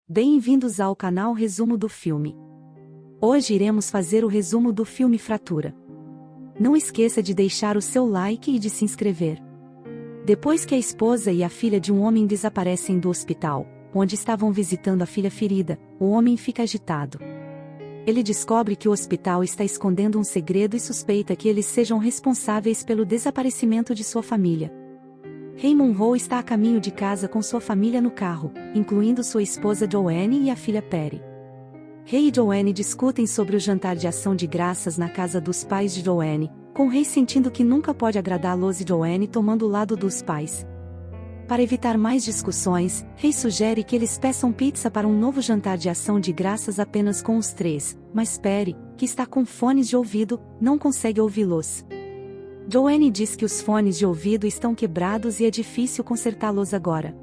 Bem-vindos ao canal Resumo do Filme. Hoje iremos fazer o resumo do filme Fratura. Não esqueça de deixar o seu like e de se inscrever. Depois que a esposa e a filha de um homem desaparecem do hospital, onde estavam visitando a filha ferida, o homem fica agitado. Ele descobre que o hospital está escondendo um segredo e suspeita que eles sejam responsáveis pelo desaparecimento de sua família. Ray Monroe está a caminho de casa com sua família no carro, incluindo sua esposa Joanne e a filha Perry. Ray e Joanne discutem sobre o jantar de ação de graças na casa dos pais de Joanne, com Ray sentindo que nunca pode agradá-los e Joanne tomando o lado dos pais. Para evitar mais discussões, Ray sugere que eles peçam pizza para um novo jantar de ação de graças apenas com os três, mas Perry, que está com fones de ouvido, não consegue ouvi-los. Joanne diz que os fones de ouvido estão quebrados e é difícil consertá-los agora.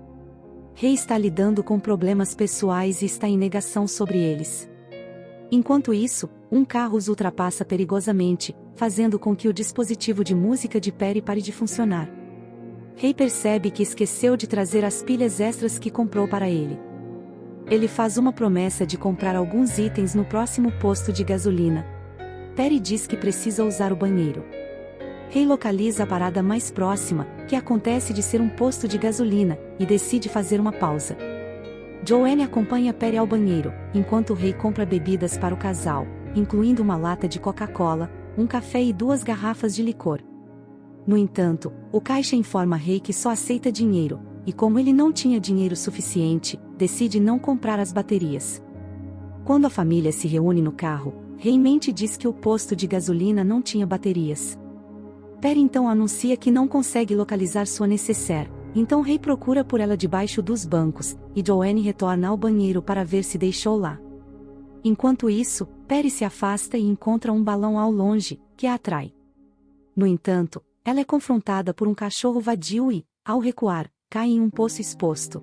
Ray está lidando com problemas pessoais e está em negação sobre eles. Enquanto isso, um carro os ultrapassa perigosamente, fazendo com que o dispositivo de música de Perry pare de funcionar. Ray percebe que esqueceu de trazer as pilhas extras que comprou para ele. Ele faz uma promessa de comprar alguns itens no próximo posto de gasolina. Perry diz que precisa usar o banheiro. Ray localiza a parada mais próxima, que acontece de ser um posto de gasolina, e decide fazer uma pausa. Joanne acompanha Perry ao banheiro, enquanto Ray compra bebidas para o casal, incluindo uma lata de Coca-Cola, um café e 2 garrafas de licor. No entanto, o caixa informa Ray que só aceita dinheiro, e como ele não tinha dinheiro suficiente, decide não comprar as baterias. Quando a família se reúne no carro, Ray mente e diz que o posto de gasolina não tinha baterias. Perry então anuncia que não consegue localizar sua nécessaire, então Ray procura por ela debaixo dos bancos, e Joanne retorna ao banheiro para ver se deixou lá. Enquanto isso, Perry se afasta e encontra um balão ao longe, que a atrai. No entanto, ela é confrontada por um cachorro vadio e, ao recuar, cai em um poço exposto.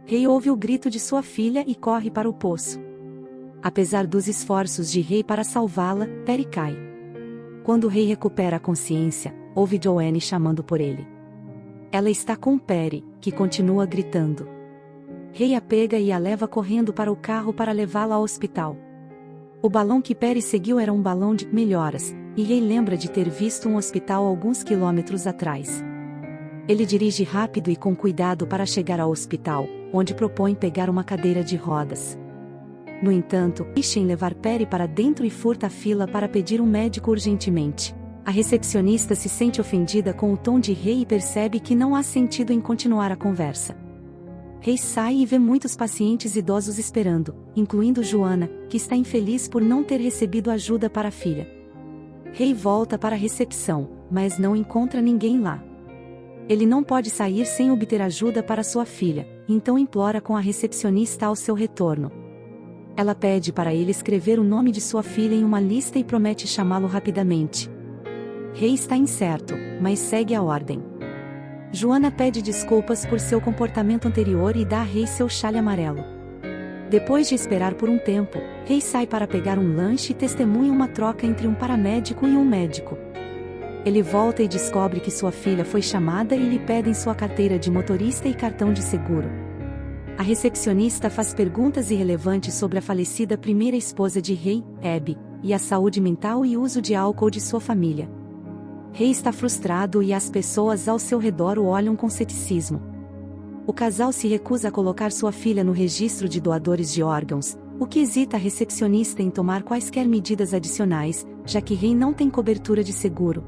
Ray ouve o grito de sua filha e corre para o poço. Apesar dos esforços de Ray para salvá-la, Perry cai. Quando Ray recupera a consciência, ouve Joanne chamando por ele. Ela está com Perry, que continua gritando. Ray a pega e a leva correndo para o carro para levá-la ao hospital. O balão que Perry seguiu era um balão de melhoras, e Ray lembra de ter visto um hospital alguns quilômetros atrás. Ele dirige rápido e com cuidado para chegar ao hospital, onde propõe pegar uma cadeira de rodas. No entanto, insiste em levar Perry para dentro e furta a fila para pedir um médico urgentemente. A recepcionista se sente ofendida com o tom de Ray e percebe que não há sentido em continuar a conversa. Ray sai e vê muitos pacientes idosos esperando, incluindo Joanna, que está infeliz por não ter recebido ajuda para a filha. Ray volta para a recepção, mas não encontra ninguém lá. Ele não pode sair sem obter ajuda para sua filha, então implora com a recepcionista ao seu retorno. Ela pede para ele escrever o nome de sua filha em uma lista e promete chamá-lo rapidamente. Ray está incerto, mas segue a ordem. Joanna pede desculpas por seu comportamento anterior e dá a Ray seu chale amarelo. Depois de esperar por um tempo, Ray sai para pegar um lanche e testemunha uma troca entre um paramédico e um médico. Ele volta e descobre que sua filha foi chamada e lhe pedem sua carteira de motorista e cartão de seguro. A recepcionista faz perguntas irrelevantes sobre a falecida primeira esposa de Ray, Abby, e a saúde mental e uso de álcool de sua família. Ray está frustrado e as pessoas ao seu redor o olham com ceticismo. O casal se recusa a colocar sua filha no registro de doadores de órgãos, o que hesita a recepcionista em tomar quaisquer medidas adicionais, já que Ray não tem cobertura de seguro.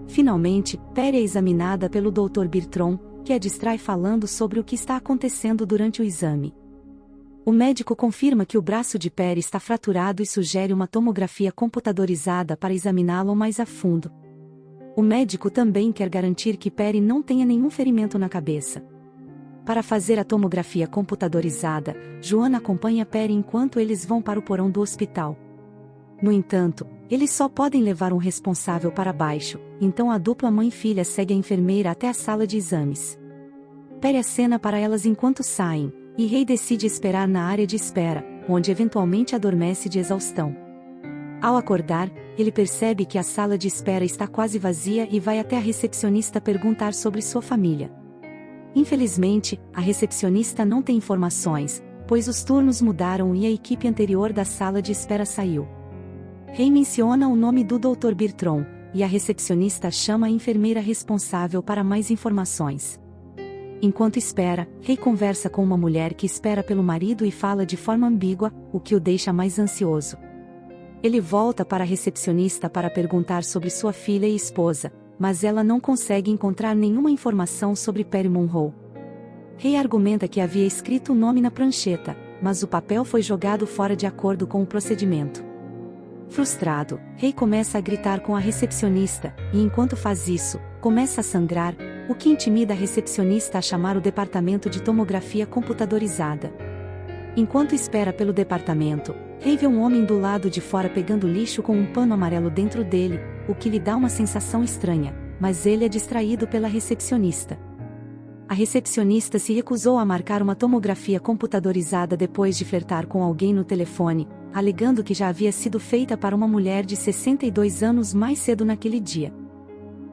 Finalmente, Perry é examinada pelo Dr. Bertram, que a distrai falando sobre o que está acontecendo durante o exame. O médico confirma que o braço de Perry está fraturado e sugere uma tomografia computadorizada para examiná-lo mais a fundo. O médico também quer garantir que Perry não tenha nenhum ferimento na cabeça. Para fazer a tomografia computadorizada, Joanna acompanha Perry enquanto eles vão para o porão do hospital. No entanto, eles só podem levar um responsável para baixo, então a dupla mãe e filha segue a enfermeira até a sala de exames. Perry acena para elas enquanto saem, e Ray decide esperar na área de espera, onde eventualmente adormece de exaustão. Ao acordar, ele percebe que a sala de espera está quase vazia e vai até a recepcionista perguntar sobre sua família. Infelizmente, a recepcionista não tem informações, pois os turnos mudaram e a equipe anterior da sala de espera saiu. Rei menciona o nome do Dr. Bertrand, e a recepcionista chama a enfermeira responsável para mais informações. Enquanto espera, Rei conversa com uma mulher que espera pelo marido e fala de forma ambígua, o que o deixa mais ansioso. Ele volta para a recepcionista para perguntar sobre sua filha e esposa, mas ela não consegue encontrar nenhuma informação sobre Perry Monroe. Rei argumenta que havia escrito o nome na prancheta, mas o papel foi jogado fora de acordo com o procedimento. Frustrado, Rei começa a gritar com a recepcionista, e enquanto faz isso, começa a sangrar, o que intimida a recepcionista a chamar o departamento de tomografia computadorizada. Enquanto espera pelo departamento, Rei vê um homem do lado de fora pegando lixo com um pano amarelo dentro dele, o que lhe dá uma sensação estranha, mas ele é distraído pela recepcionista. A recepcionista se recusou a marcar uma tomografia computadorizada depois de flertar com alguém no telefone, alegando que já havia sido feita para uma mulher de 62 anos mais cedo naquele dia.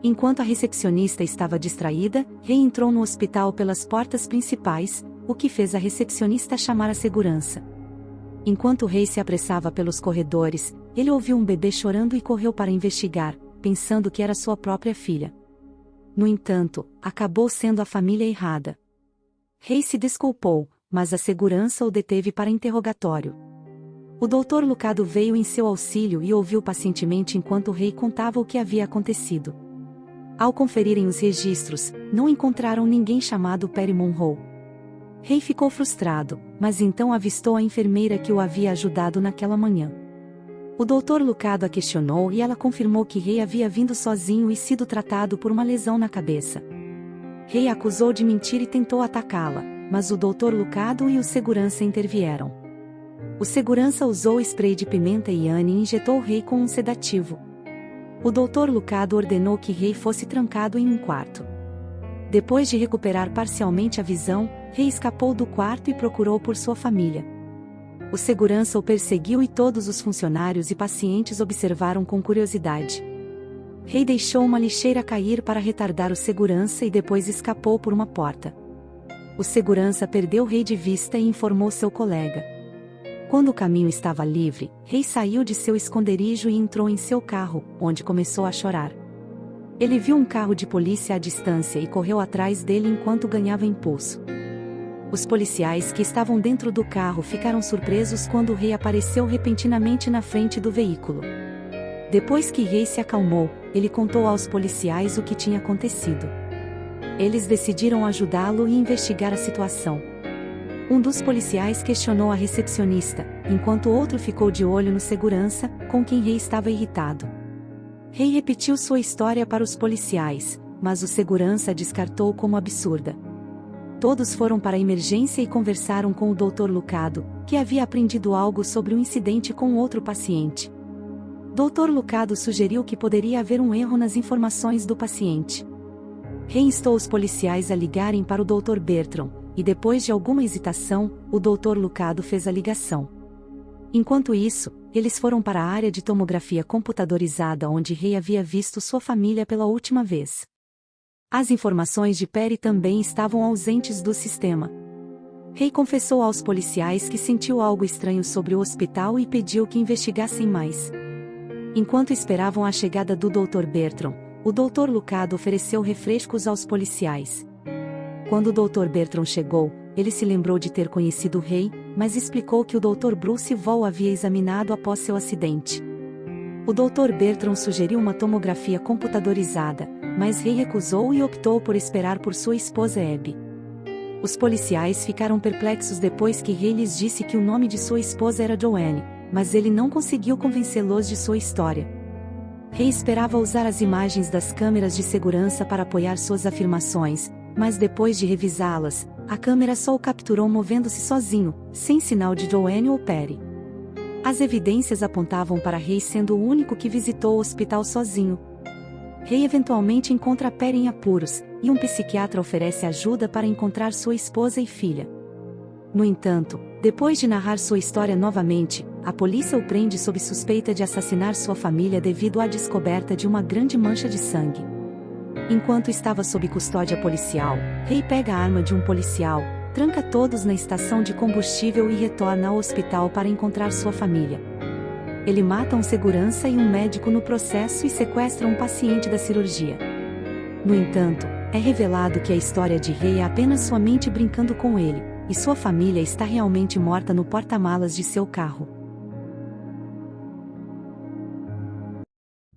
Enquanto a recepcionista estava distraída, Rei entrou no hospital pelas portas principais, o que fez a recepcionista chamar a segurança. Enquanto Rei se apressava pelos corredores, ele ouviu um bebê chorando e correu para investigar, pensando que era sua própria filha. No entanto, acabou sendo a família errada. Rei se desculpou, mas a segurança o deteve para interrogatório. O Dr. Lucado veio em seu auxílio e ouviu pacientemente enquanto o Rei contava o que havia acontecido. Ao conferirem os registros, não encontraram ninguém chamado Perry Monroe. Rei ficou frustrado, mas então avistou a enfermeira que o havia ajudado naquela manhã. O Dr. Lucado a questionou e ela confirmou que Rei havia vindo sozinho e sido tratado por uma lesão na cabeça. Rei a acusou de mentir e tentou atacá-la, mas o Dr. Lucado e o segurança intervieram. O segurança usou spray de pimenta e Anne injetou Rei com um sedativo. O Dr. Lucado ordenou que Rei fosse trancado em um quarto. Depois de recuperar parcialmente a visão, Rei escapou do quarto e procurou por sua família. O segurança o perseguiu e todos os funcionários e pacientes observaram com curiosidade. Rei deixou uma lixeira cair para retardar o segurança e depois escapou por uma porta. O segurança perdeu Rei de vista e informou seu colega. Quando o caminho estava livre, Rei saiu de seu esconderijo e entrou em seu carro, onde começou a chorar. Ele viu um carro de polícia à distância e correu atrás dele enquanto ganhava impulso. Os policiais que estavam dentro do carro ficaram surpresos quando o Rei apareceu repentinamente na frente do veículo. Depois que Rei se acalmou, ele contou aos policiais o que tinha acontecido. Eles decidiram ajudá-lo e investigar a situação. Um dos policiais questionou a recepcionista, enquanto o outro ficou de olho no segurança, com quem Rei estava irritado. Rei repetiu sua história para os policiais, mas o segurança a descartou como absurda. Todos foram para a emergência e conversaram com o Dr. Lucado, que havia aprendido algo sobre o incidente com outro paciente. Dr. Lucado sugeriu que poderia haver um erro nas informações do paciente. Rei instou os policiais a ligarem para o Dr. Bertrand, e depois de alguma hesitação, o Dr. Lucado fez a ligação. Enquanto isso, eles foram para a área de tomografia computadorizada onde Rei havia visto sua família pela última vez. As informações de Perry também estavam ausentes do sistema. Rei confessou aos policiais que sentiu algo estranho sobre o hospital e pediu que investigassem mais. Enquanto esperavam a chegada do Dr. Bertrand, o Dr. Lucado ofereceu refrescos aos policiais. Quando o Dr. Bertrand chegou, ele se lembrou de ter conhecido o Rei, mas explicou que o Dr. Bruce Wall havia examinado após seu acidente. O Dr. Bertrand sugeriu uma tomografia computadorizada, mas Rei recusou e optou por esperar por sua esposa Abby. Os policiais ficaram perplexos depois que Rei lhes disse que o nome de sua esposa era Joanne, mas ele não conseguiu convencê-los de sua história. Rei esperava usar as imagens das câmeras de segurança para apoiar suas afirmações, mas depois de revisá-las, a câmera só o capturou movendo-se sozinho, sem sinal de Joanne ou Perry. As evidências apontavam para Rei sendo o único que visitou o hospital sozinho. Rei eventualmente encontra Perry em apuros, e um psiquiatra oferece ajuda para encontrar sua esposa e filha. No entanto, depois de narrar sua história novamente, a polícia o prende sob suspeita de assassinar sua família devido à descoberta de uma grande mancha de sangue. Enquanto estava sob custódia policial, Rei pega a arma de um policial, tranca todos na estação de combustível e retorna ao hospital para encontrar sua família. Ele mata um segurança e um médico no processo e sequestra um paciente da cirurgia. No entanto, é revelado que a história de Ray é apenas sua mente brincando com ele, e sua família está realmente morta no porta-malas de seu carro.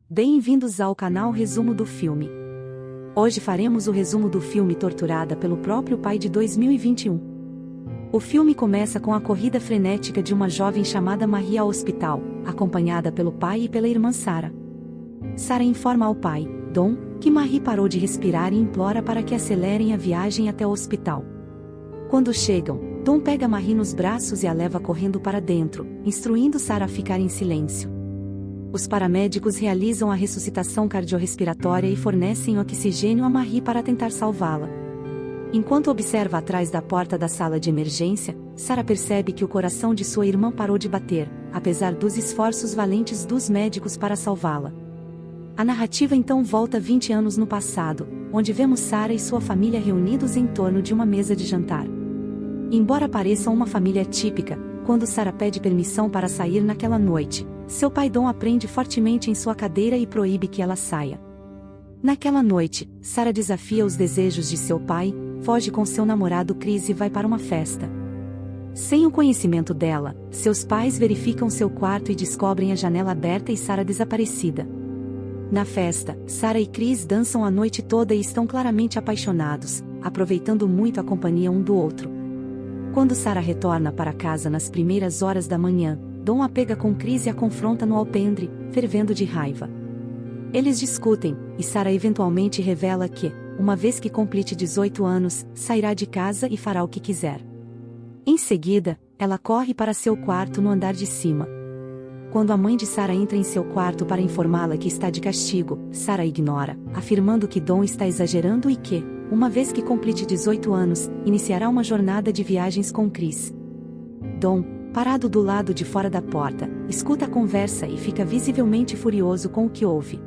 Bem-vindos ao canal Resumo do Filme. Hoje faremos o resumo do filme Torturada pelo próprio pai de 2021. O filme começa com a corrida frenética de uma jovem chamada Marie ao hospital, acompanhada pelo pai e pela irmã Sarah. Sarah informa ao pai, Don, que Marie parou de respirar e implora para que acelerem a viagem até o hospital. Quando chegam, Don pega Marie nos braços e a leva correndo para dentro, instruindo Sarah a ficar em silêncio. Os paramédicos realizam a ressuscitação cardiorrespiratória e fornecem oxigênio a Marie para tentar salvá-la. Enquanto observa atrás da porta da sala de emergência, Sarah percebe que o coração de sua irmã parou de bater, apesar dos esforços valentes dos médicos para salvá-la. A narrativa então volta 20 anos no passado, onde vemos Sarah e sua família reunidos em torno de uma mesa de jantar. Embora pareçam uma família típica, quando Sarah pede permissão para sair naquela noite, seu pai Don aprende fortemente em sua cadeira e proíbe que ela saia. Naquela noite, Sarah desafia os desejos de seu pai, foge com seu namorado Chris e vai para uma festa. Sem o conhecimento dela, seus pais verificam seu quarto e descobrem a janela aberta e Sarah desaparecida. Na festa, Sarah e Chris dançam a noite toda e estão claramente apaixonados, aproveitando muito a companhia um do outro. Quando Sarah retorna para casa nas primeiras horas da manhã, Don a pega com Chris e a confronta no alpendre, fervendo de raiva. Eles discutem, e Sarah eventualmente revela que, uma vez que complete 18 anos, sairá de casa e fará o que quiser. Em seguida, ela corre para seu quarto no andar de cima. Quando a mãe de Sarah entra em seu quarto para informá-la que está de castigo, Sarah ignora, afirmando que Don está exagerando e que, uma vez que complete 18 anos, iniciará uma jornada de viagens com Chris. Don, parado do lado de fora da porta, escuta a conversa e fica visivelmente furioso com o que ouve.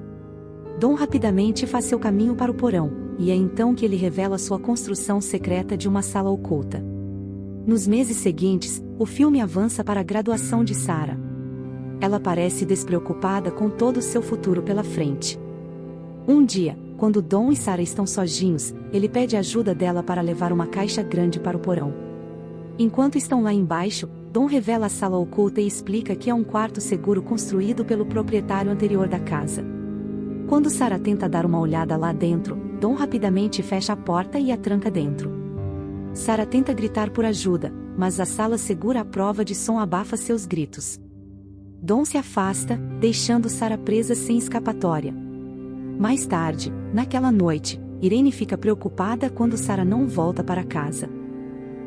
Don rapidamente faz seu caminho para o porão, e é então que ele revela sua construção secreta de uma sala oculta. Nos meses seguintes, o filme avança para a graduação de Sarah. Ela parece despreocupada com todo o seu futuro pela frente. Um dia, quando Don e Sarah estão sozinhos, ele pede ajuda dela para levar uma caixa grande para o porão. Enquanto estão lá embaixo, Don revela a sala oculta e explica que é um quarto seguro construído pelo proprietário anterior da casa. Quando Sarah tenta dar uma olhada lá dentro, Don rapidamente fecha a porta e a tranca dentro. Sarah tenta gritar por ajuda, mas a sala segura à prova de som abafa seus gritos. Don se afasta, deixando Sarah presa sem escapatória. Mais tarde, naquela noite, Irene fica preocupada quando Sarah não volta para casa.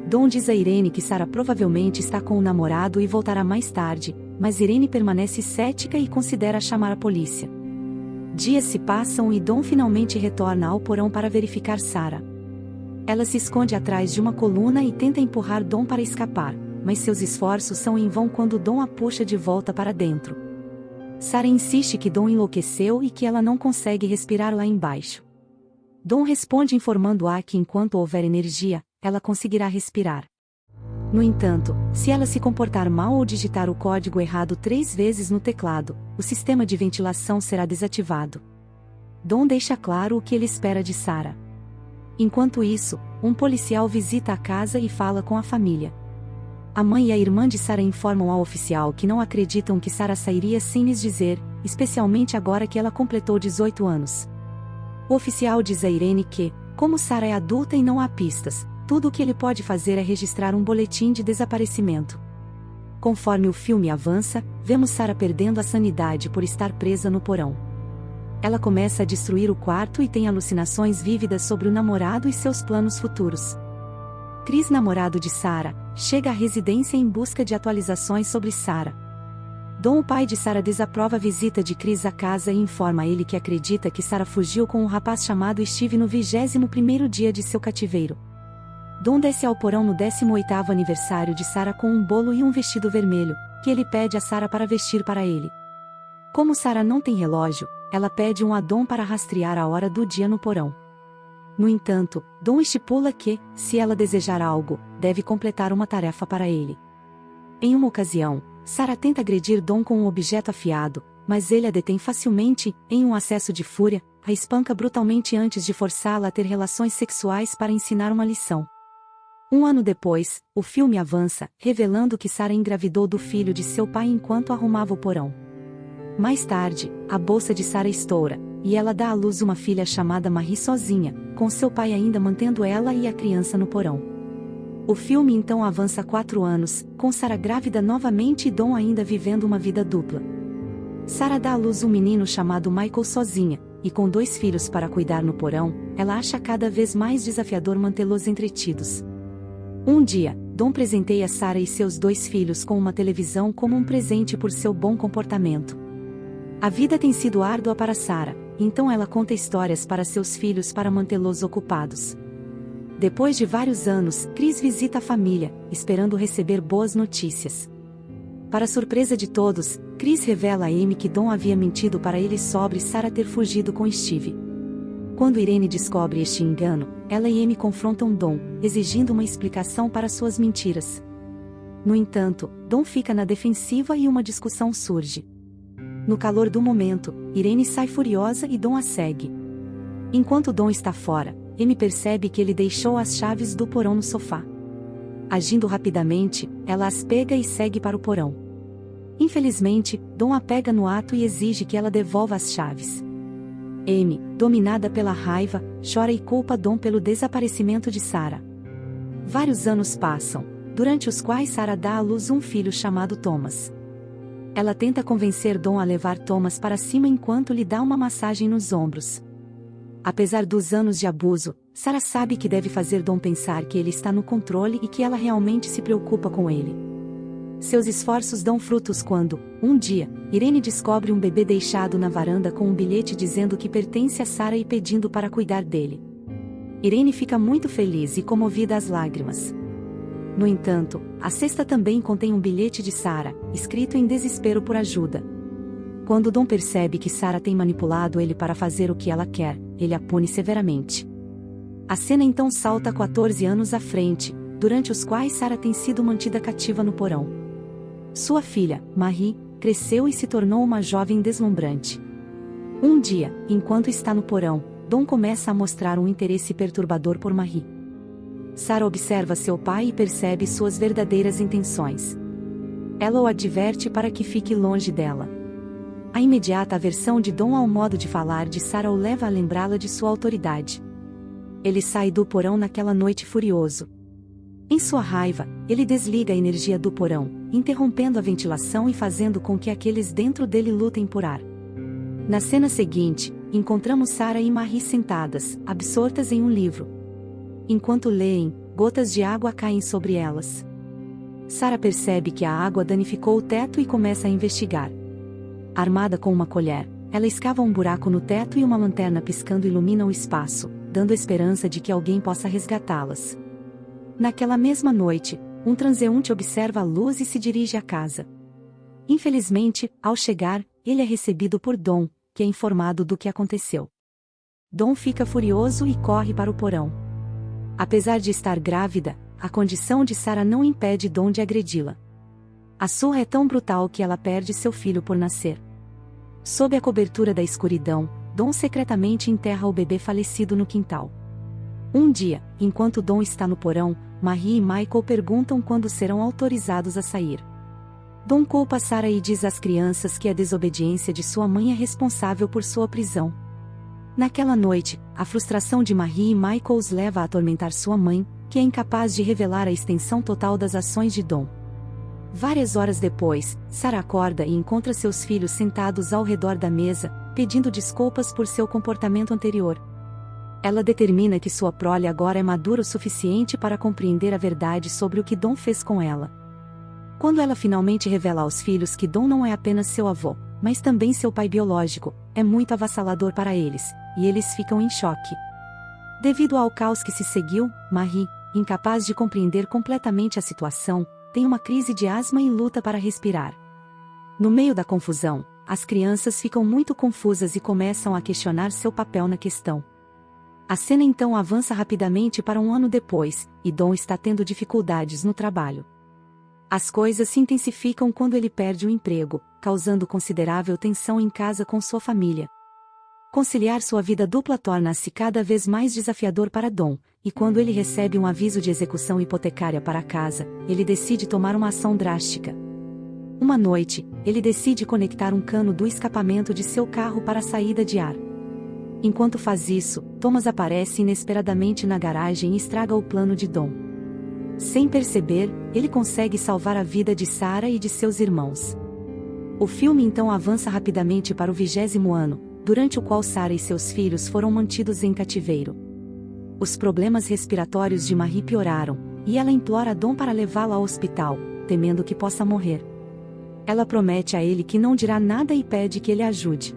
Don diz a Irene que Sarah provavelmente está com o namorado e voltará mais tarde, mas Irene permanece cética e considera chamar a polícia. Dias se passam e Don finalmente retorna ao porão para verificar Sarah. Ela se esconde atrás de uma coluna e tenta empurrar Don para escapar, mas seus esforços são em vão quando Don a puxa de volta para dentro. Sarah insiste que Don enlouqueceu e que ela não consegue respirar lá embaixo. Don responde informando-a que enquanto houver energia, ela conseguirá respirar. No entanto, se ela se comportar mal ou digitar o código errado 3 vezes no teclado, o sistema de ventilação será desativado. Don deixa claro o que ele espera de Sarah. Enquanto isso, um policial visita a casa e fala com a família. A mãe e a irmã de Sarah informam ao oficial que não acreditam que Sarah sairia sem lhes dizer, especialmente agora que ela completou 18 anos. O oficial diz a Irene que, como Sarah é adulta e não há pistas, tudo o que ele pode fazer é registrar um boletim de desaparecimento. Conforme o filme avança, vemos Sarah perdendo a sanidade por estar presa no porão. Ela começa a destruir o quarto e tem alucinações vívidas sobre o namorado e seus planos futuros. Chris, namorado de Sarah, chega à residência em busca de atualizações sobre Sarah. Don, o pai de Sarah, desaprova a visita de Chris à casa e informa a ele que acredita que Sarah fugiu com um rapaz chamado Steve no 21º dia de seu cativeiro. Don desce ao porão no 18º aniversário de Sarah com um bolo e um vestido vermelho, que ele pede a Sarah para vestir para ele. Como Sarah não tem relógio, ela pede a Don para rastrear a hora do dia no porão. No entanto, Dom estipula que, se ela desejar algo, deve completar uma tarefa para ele. Em uma ocasião, Sarah tenta agredir Dom com um objeto afiado, mas ele a detém facilmente, em um acesso de fúria, a espanca brutalmente antes de forçá-la a ter relações sexuais para ensinar uma lição. Um ano depois, o filme avança, revelando que Sarah engravidou do filho de seu pai enquanto arrumava o porão. Mais tarde, a bolsa de Sarah estoura, e ela dá à luz uma filha chamada Marie sozinha, com seu pai ainda mantendo ela e a criança no porão. O filme então avança 4 anos, com Sarah grávida novamente e Dom ainda vivendo uma vida dupla. Sarah dá à luz um menino chamado Michael sozinha, e com 2 filhos para cuidar no porão, ela acha cada vez mais desafiador mantê-los entretidos. Um dia, Dom presenteia Sarah e seus 2 filhos com uma televisão como um presente por seu bom comportamento. A vida tem sido árdua para Sarah, então ela conta histórias para seus filhos para mantê-los ocupados. Depois de vários anos, Chris visita a família, esperando receber boas notícias. Para surpresa de todos, Chris revela a Amy que Dom havia mentido para ele sobre Sarah ter fugido com Steve. Quando Irene descobre este engano, ela e Amy confrontam Dom, exigindo uma explicação para suas mentiras. No entanto, Dom fica na defensiva e uma discussão surge. No calor do momento, Irene sai furiosa e Dom a segue. Enquanto Dom está fora, Amy percebe que ele deixou as chaves do porão no sofá. Agindo rapidamente, ela as pega e segue para o porão. Infelizmente, Dom a pega no ato e exige que ela devolva as chaves. Amy, dominada pela raiva, chora e culpa Dom pelo desaparecimento de Sarah. Vários anos passam, durante os quais Sarah dá à luz um filho chamado Thomas. Ela tenta convencer Dom a levar Thomas para cima enquanto lhe dá uma massagem nos ombros. Apesar dos anos de abuso, Sarah sabe que deve fazer Dom pensar que ele está no controle e que ela realmente se preocupa com ele. Seus esforços dão frutos quando, um dia, Irene descobre um bebê deixado na varanda com um bilhete dizendo que pertence a Sarah e pedindo para cuidar dele. Irene fica muito feliz e comovida às lágrimas. No entanto, a cesta também contém um bilhete de Sarah, escrito em desespero por ajuda. Quando Dom percebe que Sarah tem manipulado ele para fazer o que ela quer, ele a pune severamente. A cena então salta 14 anos à frente, durante os quais Sarah tem sido mantida cativa no porão. Sua filha, Marie, cresceu e se tornou uma jovem deslumbrante. Um dia, enquanto está no porão, Dom começa a mostrar um interesse perturbador por Marie. Sarah observa seu pai e percebe suas verdadeiras intenções. Ela o adverte para que fique longe dela. A imediata aversão de Dom ao modo de falar de Sarah o leva a lembrá-la de sua autoridade. Ele sai do porão naquela noite furioso. Em sua raiva, ele desliga a energia do porão, interrompendo a ventilação e fazendo com que aqueles dentro dele lutem por ar. Na cena seguinte, encontramos Sarah e Marie sentadas, absortas em um livro. Enquanto leem, gotas de água caem sobre elas. Sarah percebe que a água danificou o teto e começa a investigar. Armada com uma colher, ela escava um buraco no teto e uma lanterna piscando ilumina o espaço, dando esperança de que alguém possa resgatá-las. Naquela mesma noite, um transeunte observa a luz e se dirige à casa. Infelizmente, ao chegar, ele é recebido por Dom, que é informado do que aconteceu. Dom fica furioso e corre para o porão. Apesar de estar grávida, a condição de Sarah não impede Dom de agredi-la. A surra é tão brutal que ela perde seu filho por nascer. Sob a cobertura da escuridão, Dom secretamente enterra o bebê falecido no quintal. Um dia, enquanto Dom está no porão, Marie e Michael perguntam quando serão autorizados a sair. Dom culpa Sarah e diz às crianças que a desobediência de sua mãe é responsável por sua prisão. Naquela noite, a frustração de Marie e Michael os leva a atormentar sua mãe, que é incapaz de revelar a extensão total das ações de Dom. Várias horas depois, Sarah acorda e encontra seus filhos sentados ao redor da mesa, pedindo desculpas por seu comportamento anterior. Ela determina que sua prole agora é madura o suficiente para compreender a verdade sobre o que Dom fez com ela. Quando ela finalmente revela aos filhos que Dom não é apenas seu avô, mas também seu pai biológico, é muito avassalador para eles, e eles ficam em choque. Devido ao caos que se seguiu, Marie, incapaz de compreender completamente a situação, tem uma crise de asma e luta para respirar. No meio da confusão, as crianças ficam muito confusas e começam a questionar seu papel na questão. A cena então avança rapidamente para um ano depois, e Dom está tendo dificuldades no trabalho. As coisas se intensificam quando ele perde o emprego, causando considerável tensão em casa com sua família. Conciliar sua vida dupla torna-se cada vez mais desafiador para Dom, e quando ele recebe um aviso de execução hipotecária para a casa, ele decide tomar uma ação drástica. Uma noite, ele decide conectar um cano do escapamento de seu carro para a saída de ar. Enquanto faz isso, Thomas aparece inesperadamente na garagem e estraga o plano de Dom. Sem perceber, ele consegue salvar a vida de Sarah e de seus irmãos. O filme então avança rapidamente para o 20º ano, durante o qual Sarah e seus filhos foram mantidos em cativeiro. Os problemas respiratórios de Marie pioraram, e ela implora a Dom para levá-la ao hospital, temendo que possa morrer. Ela promete a ele que não dirá nada e pede que ele ajude.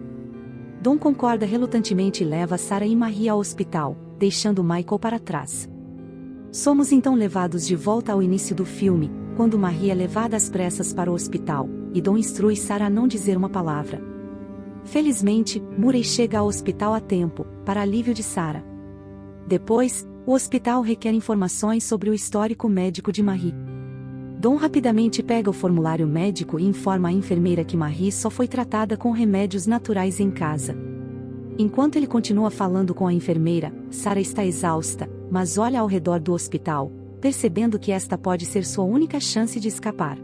Dom concorda relutantemente e leva Sarah e Marie ao hospital, deixando Michael para trás. Somos então levados de volta ao início do filme, quando Marie é levada às pressas para o hospital, e Dom instrui Sarah a não dizer uma palavra. Felizmente, Murray chega ao hospital a tempo, para alívio de Sarah. Depois, o hospital requer informações sobre o histórico médico de Marie. Dom rapidamente pega o formulário médico e informa a enfermeira que Marie só foi tratada com remédios naturais em casa. Enquanto ele continua falando com a enfermeira, Sarah está exausta, mas olha ao redor do hospital, percebendo que esta pode ser sua única chance de escapar.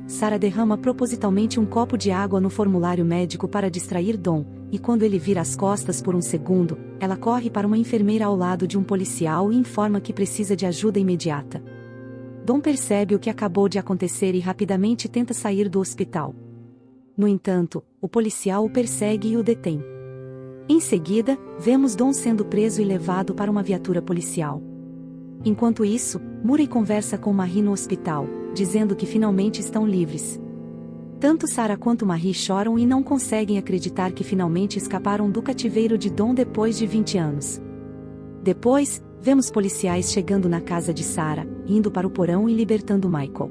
Sarah derrama propositalmente um copo de água no formulário médico para distrair Dom, e quando ele vira as costas por um segundo, ela corre para uma enfermeira ao lado de um policial e informa que precisa de ajuda imediata. Dom percebe o que acabou de acontecer e rapidamente tenta sair do hospital. No entanto, o policial o persegue e o detém. Em seguida, vemos Dom sendo preso e levado para uma viatura policial. Enquanto isso, Murray conversa com Marie no hospital, dizendo que finalmente estão livres. Tanto Sarah quanto Marie choram e não conseguem acreditar que finalmente escaparam do cativeiro de Dom depois de 20 anos. Depois, vemos policiais chegando na casa de Sarah, indo para o porão e libertando Michael.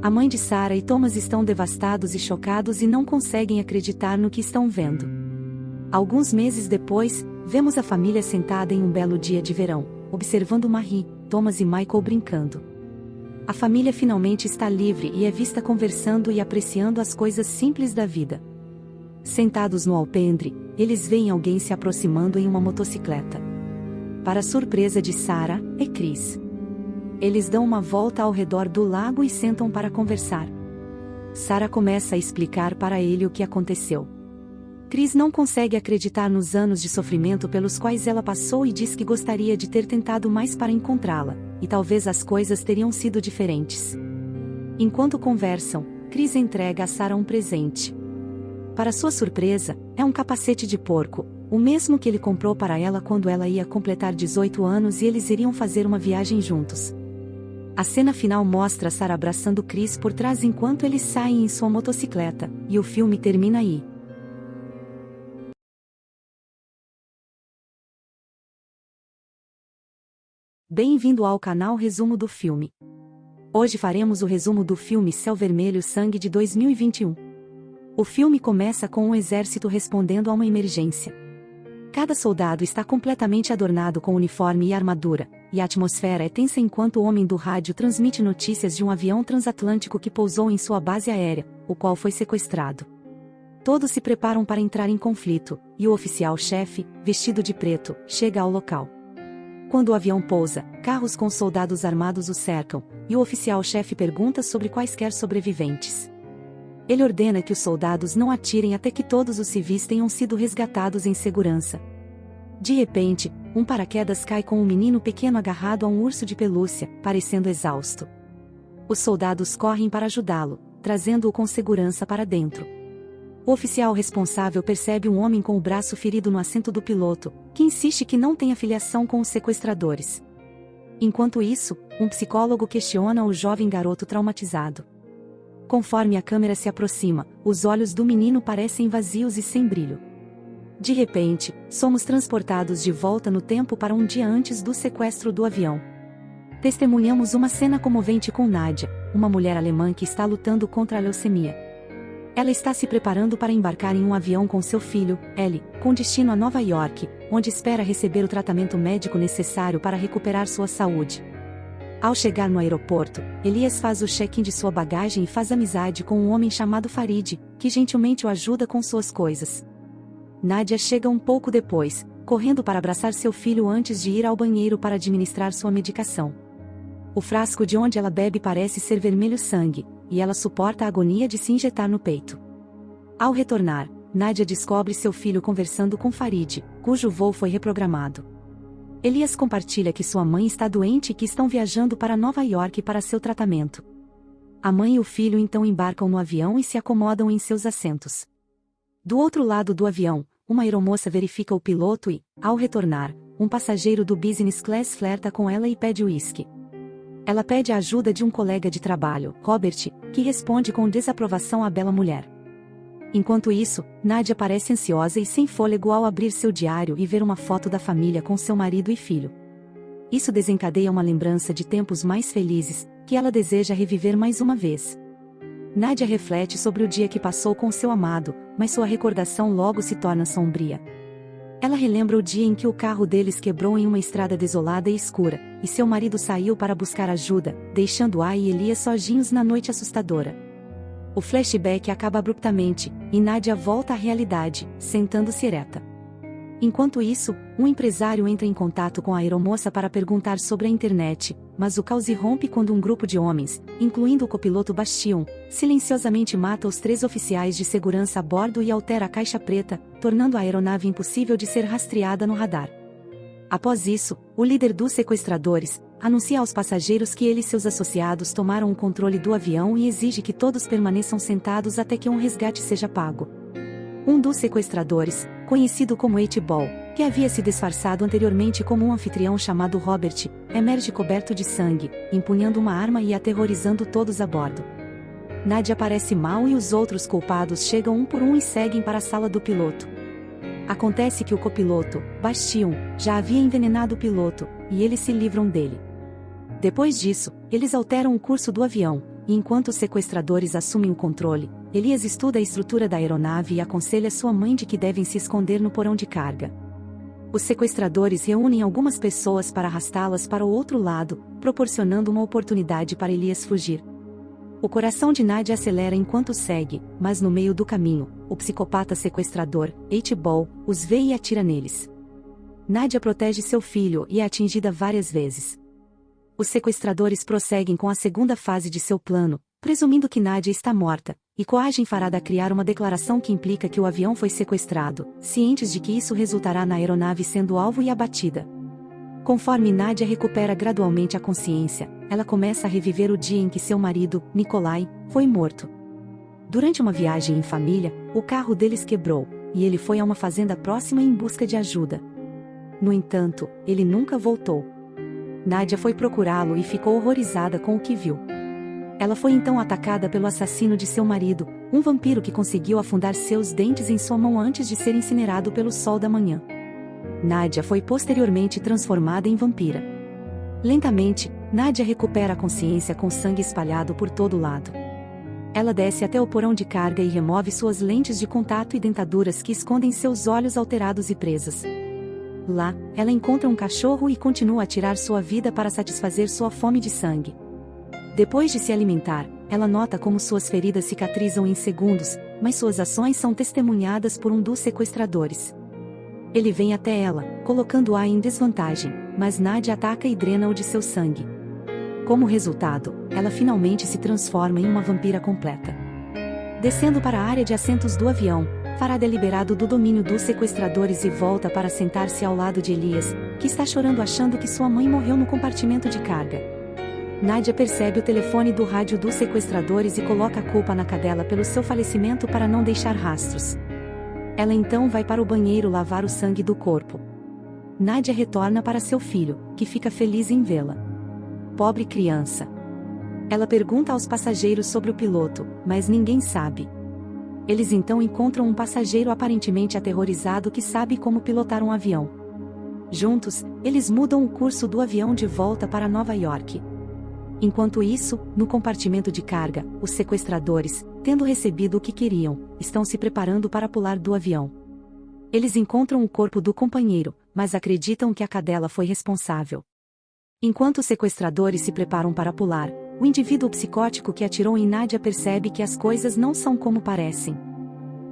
A mãe de Sarah e Thomas estão devastados e chocados e não conseguem acreditar no que estão vendo. Alguns meses depois, vemos a família sentada em um belo dia de verão, observando Marie, Thomas e Michael brincando. A família finalmente está livre e é vista conversando e apreciando as coisas simples da vida. Sentados no alpendre, eles veem alguém se aproximando em uma motocicleta. Para surpresa de Sarah, é Chris. Eles dão uma volta ao redor do lago e sentam para conversar. Sarah começa a explicar para ele o que aconteceu. Chris não consegue acreditar nos anos de sofrimento pelos quais ela passou e diz que gostaria de ter tentado mais para encontrá-la, e talvez as coisas teriam sido diferentes. Enquanto conversam, Chris entrega a Sarah um presente. Para sua surpresa, é um capacete de porco, o mesmo que ele comprou para ela quando ela ia completar 18 anos e eles iriam fazer uma viagem juntos. A cena final mostra Sarah abraçando Chris por trás enquanto eles saem em sua motocicleta, e o filme termina aí. Bem-vindo ao canal Resumo do Filme. Hoje faremos o resumo do filme Céu Vermelho Sangue de 2021. O filme começa com um exército respondendo a uma emergência. Cada soldado está completamente adornado com uniforme e armadura, e a atmosfera é tensa enquanto o homem do rádio transmite notícias de um avião transatlântico que pousou em sua base aérea, o qual foi sequestrado. Todos se preparam para entrar em conflito, e o oficial-chefe, vestido de preto, chega ao local. Quando o avião pousa, carros com soldados armados o cercam, e o oficial-chefe pergunta sobre quaisquer sobreviventes. Ele ordena que os soldados não atirem até que todos os civis tenham sido resgatados em segurança. De repente, um paraquedas cai com um menino pequeno agarrado a um urso de pelúcia, parecendo exausto. Os soldados correm para ajudá-lo, trazendo-o com segurança para dentro. O oficial responsável percebe um homem com o braço ferido no assento do piloto, que insiste que não tem afiliação com os sequestradores. Enquanto isso, um psicólogo questiona o jovem garoto traumatizado. Conforme a câmera se aproxima, os olhos do menino parecem vazios e sem brilho. De repente, somos transportados de volta no tempo para um dia antes do sequestro do avião. Testemunhamos uma cena comovente com Nadia, uma mulher alemã que está lutando contra a leucemia. Ela está se preparando para embarcar em um avião com seu filho, Ellie, com destino a Nova York, onde espera receber o tratamento médico necessário para recuperar sua saúde. Ao chegar no aeroporto, Elias faz o check-in de sua bagagem e faz amizade com um homem chamado Farid, que gentilmente o ajuda com suas coisas. Nadia chega um pouco depois, correndo para abraçar seu filho antes de ir ao banheiro para administrar sua medicação. O frasco de onde ela bebe parece ser vermelho sangue, e ela suporta a agonia de se injetar no peito. Ao retornar, Nadia descobre seu filho conversando com Farid, cujo voo foi reprogramado. Elias compartilha que sua mãe está doente e que estão viajando para Nova York para seu tratamento. A mãe e o filho então embarcam no avião e se acomodam em seus assentos. Do outro lado do avião, uma aeromoça verifica o piloto e, ao retornar, um passageiro do business class flerta com ela e pede uísque. Ela pede a ajuda de um colega de trabalho, Robert, que responde com desaprovação à bela mulher. Enquanto isso, Nadia parece ansiosa e sem fôlego ao abrir seu diário e ver uma foto da família com seu marido e filho. Isso desencadeia uma lembrança de tempos mais felizes, que ela deseja reviver mais uma vez. Nadia reflete sobre o dia que passou com seu amado, mas sua recordação logo se torna sombria. Ela relembra o dia em que o carro deles quebrou em uma estrada desolada e escura, e seu marido saiu para buscar ajuda, deixando-a e Elias sozinhos na noite assustadora. O flashback acaba abruptamente, e Nadia volta à realidade, sentando-se ereta. Enquanto isso, um empresário entra em contato com a aeromoça para perguntar sobre a internet, mas o caos irrompe quando um grupo de homens, incluindo o copiloto Bastion, silenciosamente mata os 3 oficiais de segurança a bordo e altera a caixa preta, tornando a aeronave impossível de ser rastreada no radar. Após isso, o líder dos sequestradores anuncia aos passageiros que ele e seus associados tomaram o controle do avião e exige que todos permaneçam sentados até que um resgate seja pago. Um dos sequestradores, conhecido como H-Ball, que havia se disfarçado anteriormente como um anfitrião chamado Robert, emerge coberto de sangue, empunhando uma arma e aterrorizando todos a bordo. Nadia parece mal e os outros culpados chegam um por um e seguem para a sala do piloto. Acontece que o copiloto, Bastion, já havia envenenado o piloto, e eles se livram dele. Depois disso, eles alteram o curso do avião, e enquanto os sequestradores assumem o controle, Elias estuda a estrutura da aeronave e aconselha sua mãe de que devem se esconder no porão de carga. Os sequestradores reúnem algumas pessoas para arrastá-las para o outro lado, proporcionando uma oportunidade para Elias fugir. O coração de Nadia acelera enquanto segue, mas no meio do caminho, o psicopata sequestrador, H-Ball, os vê e atira neles. Nadia protege seu filho e é atingida várias vezes. Os sequestradores prosseguem com a segunda fase de seu plano, presumindo que Nadia está morta, e coagem Farad a criar uma declaração que implica que o avião foi sequestrado, cientes de que isso resultará na aeronave sendo alvo e abatida. Conforme Nadia recupera gradualmente a consciência, ela começa a reviver o dia em que seu marido, Nikolai, foi morto. Durante uma viagem em família, o carro deles quebrou, e ele foi a uma fazenda próxima em busca de ajuda. No entanto, ele nunca voltou. Nadia foi procurá-lo e ficou horrorizada com o que viu. Ela foi então atacada pelo assassino de seu marido, um vampiro que conseguiu afundar seus dentes em sua mão antes de ser incinerado pelo sol da manhã. Nadia foi posteriormente transformada em vampira. Lentamente, Nadia recupera a consciência com sangue espalhado por todo lado. Ela desce até o porão de carga e remove suas lentes de contato e dentaduras que escondem seus olhos alterados e presas. Lá, ela encontra um cachorro e continua a tirar sua vida para satisfazer sua fome de sangue. Depois de se alimentar, ela nota como suas feridas cicatrizam em segundos, mas suas ações são testemunhadas por um dos sequestradores. Ele vem até ela, colocando-a em desvantagem, mas Nadia ataca e drena-o de seu sangue. Como resultado, ela finalmente se transforma em uma vampira completa. Descendo para a área de assentos do avião, Farad é liberado do domínio dos sequestradores e volta para sentar-se ao lado de Elias, que está chorando achando que sua mãe morreu no compartimento de carga. Nadia percebe o telefone do rádio dos sequestradores e coloca a culpa na cadela pelo seu falecimento para não deixar rastros. Ela então vai para o banheiro lavar o sangue do corpo. Nadia retorna para seu filho, que fica feliz em vê-la. Pobre criança. Ela pergunta aos passageiros sobre o piloto, mas ninguém sabe. Eles então encontram um passageiro aparentemente aterrorizado que sabe como pilotar um avião. Juntos, eles mudam o curso do avião de volta para Nova York. Enquanto isso, no compartimento de carga, os sequestradores, tendo recebido o que queriam, estão se preparando para pular do avião. Eles encontram o corpo do companheiro, mas acreditam que a cadela foi responsável. Enquanto os sequestradores se preparam para pular, o indivíduo psicótico que atirou em Nadia percebe que as coisas não são como parecem.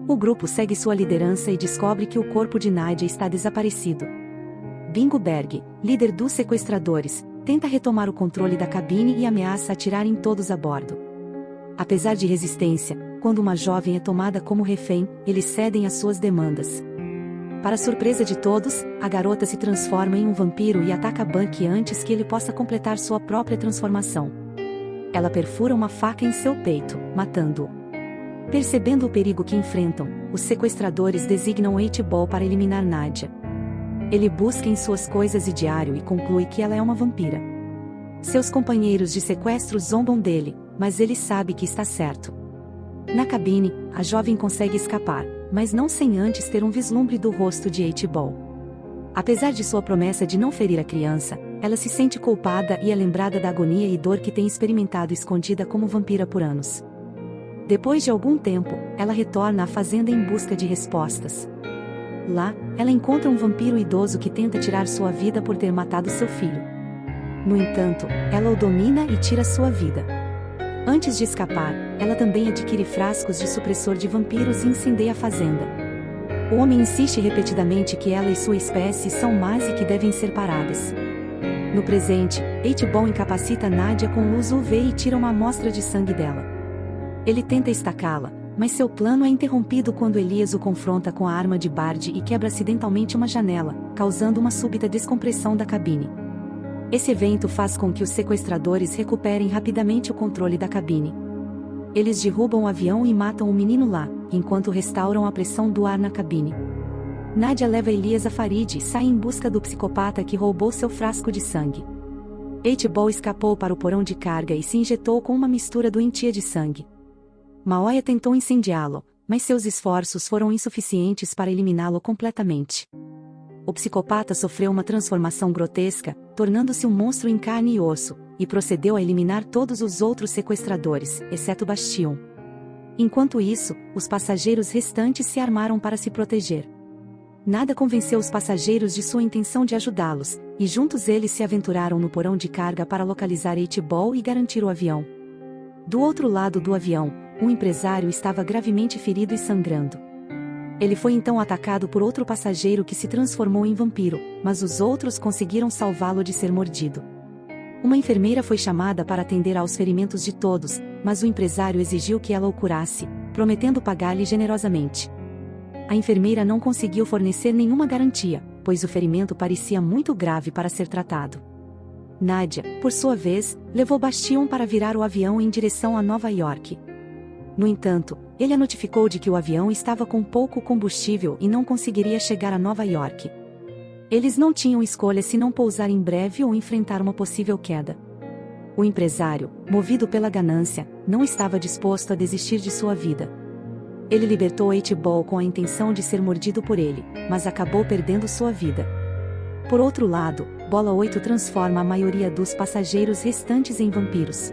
O grupo segue sua liderança e descobre que o corpo de Nadia está desaparecido. Bingo Berg, líder dos sequestradores, tenta retomar o controle da cabine e ameaça atirar em todos a bordo. Apesar de resistência, quando uma jovem é tomada como refém, eles cedem às suas demandas. Para surpresa de todos, a garota se transforma em um vampiro e ataca Bucky antes que ele possa completar sua própria transformação. Ela perfura uma faca em seu peito, matando-o. Percebendo o perigo que enfrentam, os sequestradores designam 8-Ball para eliminar Nadia. Ele busca em suas coisas e diário e conclui que ela é uma vampira. Seus companheiros de sequestro zombam dele, mas ele sabe que está certo. Na cabine, a jovem consegue escapar, mas não sem antes ter um vislumbre do rosto de 8-Ball. Apesar de sua promessa de não ferir a criança, ela se sente culpada e é lembrada da agonia e dor que tem experimentado escondida como vampira por anos. Depois de algum tempo, ela retorna à fazenda em busca de respostas. Lá, ela encontra um vampiro idoso que tenta tirar sua vida por ter matado seu filho. No entanto, ela o domina e tira sua vida. Antes de escapar, ela também adquire frascos de supressor de vampiros e incendeia a fazenda. O homem insiste repetidamente que ela e sua espécie são más e que devem ser paradas. No presente, 8-Ball incapacita Nadia com luz UV e tira uma amostra de sangue dela. Ele tenta estacá-la, mas seu plano é interrompido quando Elias o confronta com a arma de Bard e quebra acidentalmente uma janela, causando uma súbita descompressão da cabine. Esse evento faz com que os sequestradores recuperem rapidamente o controle da cabine. Eles derrubam o avião e matam o menino lá, enquanto restauram a pressão do ar na cabine. Nadia leva Elias a Farid e sai em busca do psicopata que roubou seu frasco de sangue. 8-Ball escapou para o porão de carga e se injetou com uma mistura doentia de sangue. Maoya tentou incendiá-lo, mas seus esforços foram insuficientes para eliminá-lo completamente. O psicopata sofreu uma transformação grotesca, tornando-se um monstro em carne e osso, e procedeu a eliminar todos os outros sequestradores, exceto Bastion. Enquanto isso, os passageiros restantes se armaram para se proteger. Nada convenceu os passageiros de sua intenção de ajudá-los, e juntos eles se aventuraram no porão de carga para localizar 8-Ball e garantir o avião. Do outro lado do avião, um empresário estava gravemente ferido e sangrando. Ele foi então atacado por outro passageiro que se transformou em vampiro, mas os outros conseguiram salvá-lo de ser mordido. Uma enfermeira foi chamada para atender aos ferimentos de todos, mas o empresário exigiu que ela o curasse, prometendo pagar-lhe generosamente. A enfermeira não conseguiu fornecer nenhuma garantia, pois o ferimento parecia muito grave para ser tratado. Nadia, por sua vez, levou Bastion para virar o avião em direção a Nova York. No entanto, ele a notificou de que o avião estava com pouco combustível e não conseguiria chegar a Nova York. Eles não tinham escolha senão pousar em breve ou enfrentar uma possível queda. O empresário, movido pela ganância, não estava disposto a desistir de sua vida. Ele libertou 8-Ball com a intenção de ser mordido por ele, mas acabou perdendo sua vida. Por outro lado, Bola 8 transforma a maioria dos passageiros restantes em vampiros.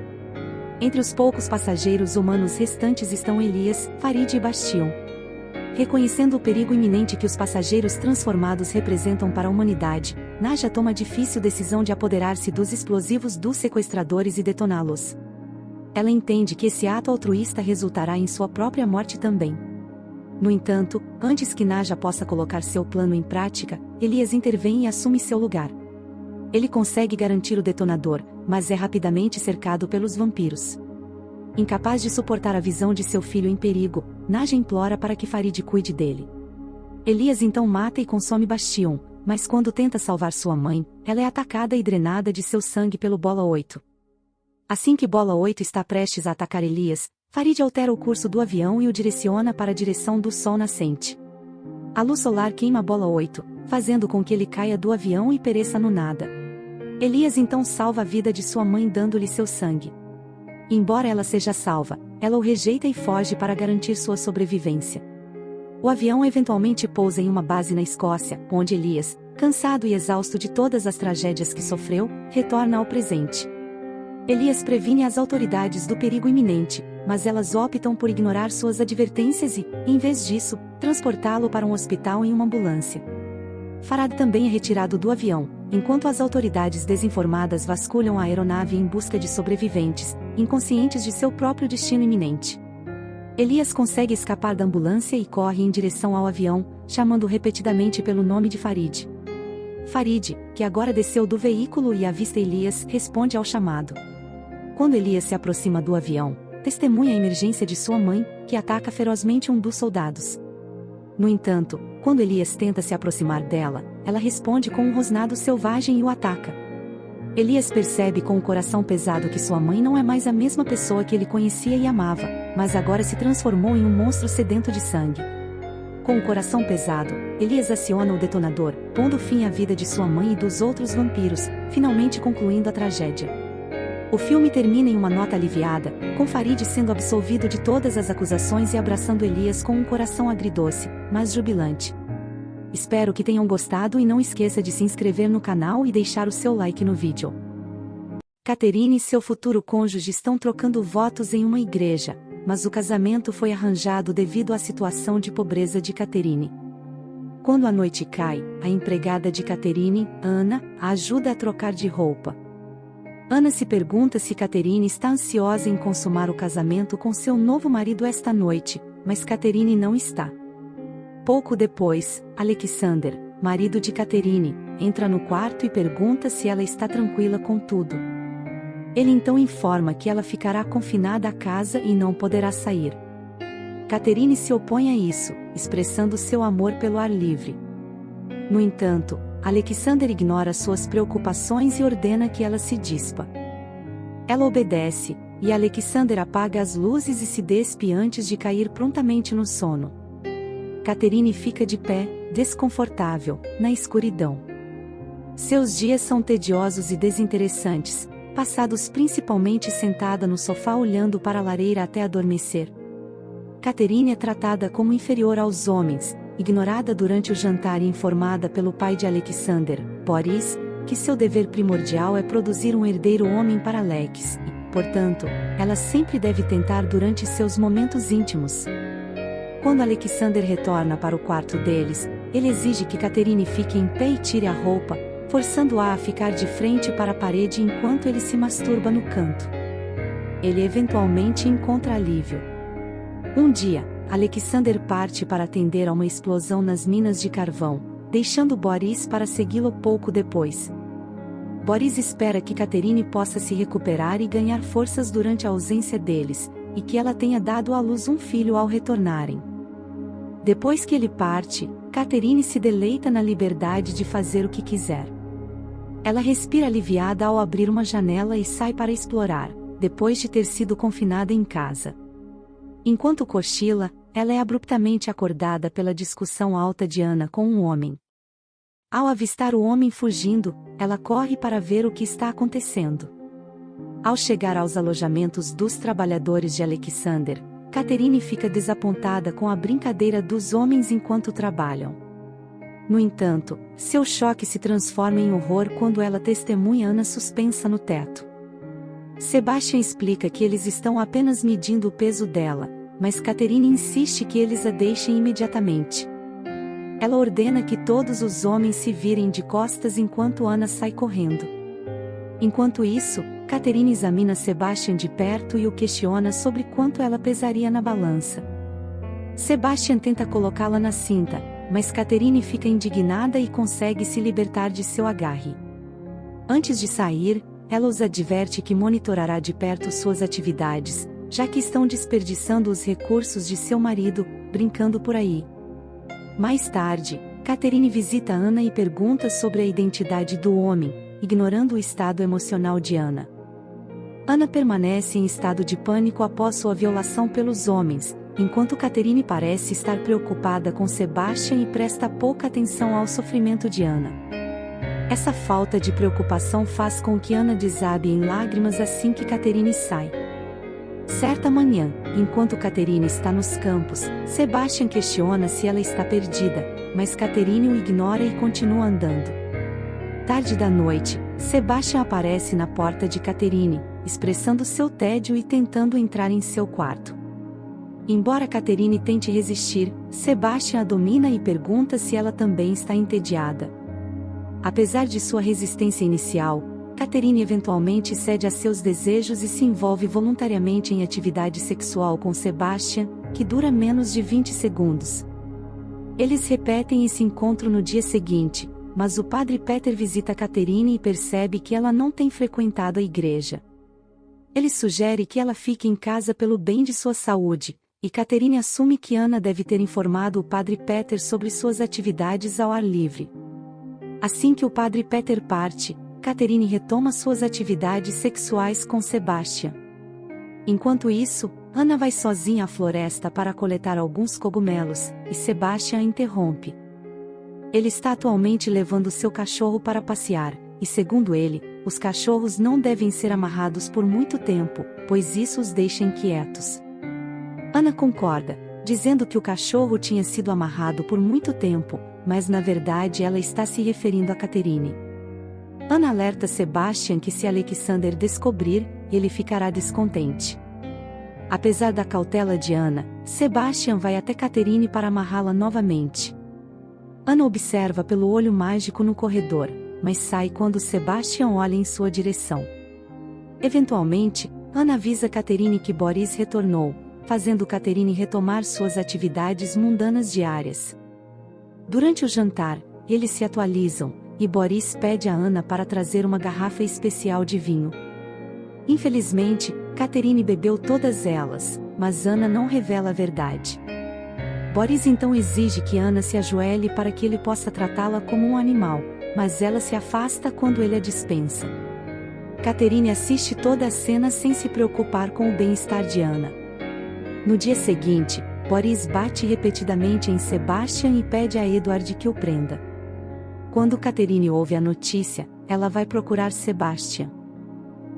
Entre os poucos passageiros humanos restantes estão Elias, Farid e Bastion. Reconhecendo o perigo iminente que os passageiros transformados representam para a humanidade, Nadia toma a difícil decisão de apoderar-se dos explosivos dos sequestradores e detoná-los. Ela entende que esse ato altruísta resultará em sua própria morte também. No entanto, antes que Nadia possa colocar seu plano em prática, Elias intervém e assume seu lugar. Ele consegue garantir o detonador, mas é rapidamente cercado pelos vampiros. Incapaz de suportar a visão de seu filho em perigo, Nadia implora para que Farid cuide dele. Elias então mata e consome Bastion, mas quando tenta salvar sua mãe, ela é atacada e drenada de seu sangue pelo Bola 8. Assim que Bola 8 está prestes a atacar Elias, Farid altera o curso do avião e o direciona para a direção do sol nascente. A luz solar queima Bola 8, fazendo com que ele caia do avião e pereça no nada. Elias então salva a vida de sua mãe dando-lhe seu sangue. Embora ela seja salva, ela o rejeita e foge para garantir sua sobrevivência. O avião eventualmente pousa em uma base na Escócia, onde Elias, cansado e exausto de todas as tragédias que sofreu, retorna ao presente. Elias previne as autoridades do perigo iminente, mas elas optam por ignorar suas advertências e, em vez disso, transportá-lo para um hospital em uma ambulância. Farad também é retirado do avião, enquanto as autoridades desinformadas vasculham a aeronave em busca de sobreviventes, inconscientes de seu próprio destino iminente. Elias consegue escapar da ambulância e corre em direção ao avião, chamando repetidamente pelo nome de Farid. Farid, que agora desceu do veículo e avista Elias, responde ao chamado. Quando Elias se aproxima do avião, testemunha a emergência de sua mãe, que ataca ferozmente um dos soldados. No entanto, quando Elias tenta se aproximar dela, ela responde com um rosnado selvagem e o ataca. Elias percebe com o coração pesado que sua mãe não é mais a mesma pessoa que ele conhecia e amava, mas agora se transformou em um monstro sedento de sangue. Com o coração pesado, Elias aciona o detonador, pondo fim à vida de sua mãe e dos outros vampiros, finalmente concluindo a tragédia. O filme termina em uma nota aliviada, com Farid sendo absolvido de todas as acusações e abraçando Elias com um coração agridoce, mas jubilante. Espero que tenham gostado e não esqueça de se inscrever no canal e deixar o seu like no vídeo. Catherine e seu futuro cônjuge estão trocando votos em uma igreja, mas o casamento foi arranjado devido à situação de pobreza de Catherine. Quando a noite cai, a empregada de Catherine, Ana, a ajuda a trocar de roupa. Ana se pergunta se Catherine está ansiosa em consumar o casamento com seu novo marido esta noite, mas Catherine não está. Pouco depois, Alexander, marido de Catherine, entra no quarto e pergunta se ela está tranquila com tudo. Ele então informa que ela ficará confinada à casa e não poderá sair. Catherine se opõe a isso, expressando seu amor pelo ar livre. No entanto, Alexander ignora suas preocupações e ordena que ela se dispa. Ela obedece, e Alexander apaga as luzes e se despe antes de cair prontamente no sono. Catherine fica de pé, desconfortável, na escuridão. Seus dias são tediosos e desinteressantes, passados principalmente sentada no sofá olhando para a lareira até adormecer. Catherine é tratada como inferior aos homens, ignorada durante o jantar e informada pelo pai de Alexander, Boris, que seu dever primordial é produzir um herdeiro homem para Alex, e, portanto, ela sempre deve tentar durante seus momentos íntimos. Quando Alexander retorna para o quarto deles, ele exige que Catherine fique em pé e tire a roupa, forçando-a a ficar de frente para a parede enquanto ele se masturba no canto. Ele eventualmente encontra alívio. Um dia, Alexander parte para atender a uma explosão nas minas de carvão, deixando Boris para segui-lo pouco depois. Boris espera que Catherine possa se recuperar e ganhar forças durante a ausência deles, e que ela tenha dado à luz um filho ao retornarem. Depois que ele parte, Catherine se deleita na liberdade de fazer o que quiser. Ela respira aliviada ao abrir uma janela e sai para explorar, depois de ter sido confinada em casa. Enquanto cochila, ela é abruptamente acordada pela discussão alta de Ana com um homem. Ao avistar o homem fugindo, ela corre para ver o que está acontecendo. Ao chegar aos alojamentos dos trabalhadores de Alexander, Catherine fica desapontada com a brincadeira dos homens enquanto trabalham. No entanto, seu choque se transforma em horror quando ela testemunha Ana suspensa no teto. Sebastian explica que eles estão apenas medindo o peso dela, mas Catherine insiste que eles a deixem imediatamente. Ela ordena que todos os homens se virem de costas enquanto Ana sai correndo. Enquanto isso, Catherine examina Sebastian de perto e o questiona sobre quanto ela pesaria na balança. Sebastian tenta colocá-la na cinta, mas Catherine fica indignada e consegue se libertar de seu agarre. Antes de sair, ela os adverte que monitorará de perto suas atividades, já que estão desperdiçando os recursos de seu marido, brincando por aí. Mais tarde, Catherine visita Ana e pergunta sobre a identidade do homem, ignorando o estado emocional de Ana. Ana permanece em estado de pânico após sua violação pelos homens, enquanto Catherine parece estar preocupada com Sebastian e presta pouca atenção ao sofrimento de Ana. Essa falta de preocupação faz com que Ana desabe em lágrimas assim que Catherine sai. Certa manhã, enquanto Catherine está nos campos, Sebastian questiona se ela está perdida, mas Catherine o ignora e continua andando. Tarde da noite, Sebastian aparece na porta de Catherine, expressando seu tédio e tentando entrar em seu quarto. Embora Catherine tente resistir, Sebastian a domina e pergunta se ela também está entediada. Apesar de sua resistência inicial, Catherine eventualmente cede a seus desejos e se envolve voluntariamente em atividade sexual com Sebastian, que dura menos de 20 segundos. Eles repetem esse encontro no dia seguinte, mas o padre Peter visita Catherine e percebe que ela não tem frequentado a igreja. Ele sugere que ela fique em casa pelo bem de sua saúde, e Catherine assume que Anna deve ter informado o padre Peter sobre suas atividades ao ar livre. Assim que o padre Peter parte, Catherine retoma suas atividades sexuais com Sebastian. Enquanto isso, Anna vai sozinha à floresta para coletar alguns cogumelos, e Sebastian a interrompe. Ele está atualmente levando seu cachorro para passear, e segundo ele, os cachorros não devem ser amarrados por muito tempo, pois isso os deixa inquietos. Anna concorda, dizendo que o cachorro tinha sido amarrado por muito tempo, mas na verdade ela está se referindo a Catherine. Anna alerta Sebastian que se Alexander descobrir, ele ficará descontente. Apesar da cautela de Anna, Sebastian vai até Catherine para amarrá-la novamente. Anna observa pelo olho mágico no corredor, mas sai quando Sebastian olha em sua direção. Eventualmente, Anna avisa Catherine que Boris retornou, fazendo Catherine retomar suas atividades mundanas diárias. Durante o jantar, eles se atualizam, e Boris pede a Anna para trazer uma garrafa especial de vinho. Infelizmente, Catherine bebeu todas elas, mas Anna não revela a verdade. Boris então exige que Anna se ajoelhe para que ele possa tratá-la como um animal, mas ela se afasta quando ele a dispensa. Catherine assiste toda a cena sem se preocupar com o bem-estar de Anna. No dia seguinte, Boris bate repetidamente em Sebastian e pede a Edward que o prenda. Quando Catherine ouve a notícia, ela vai procurar Sebastian.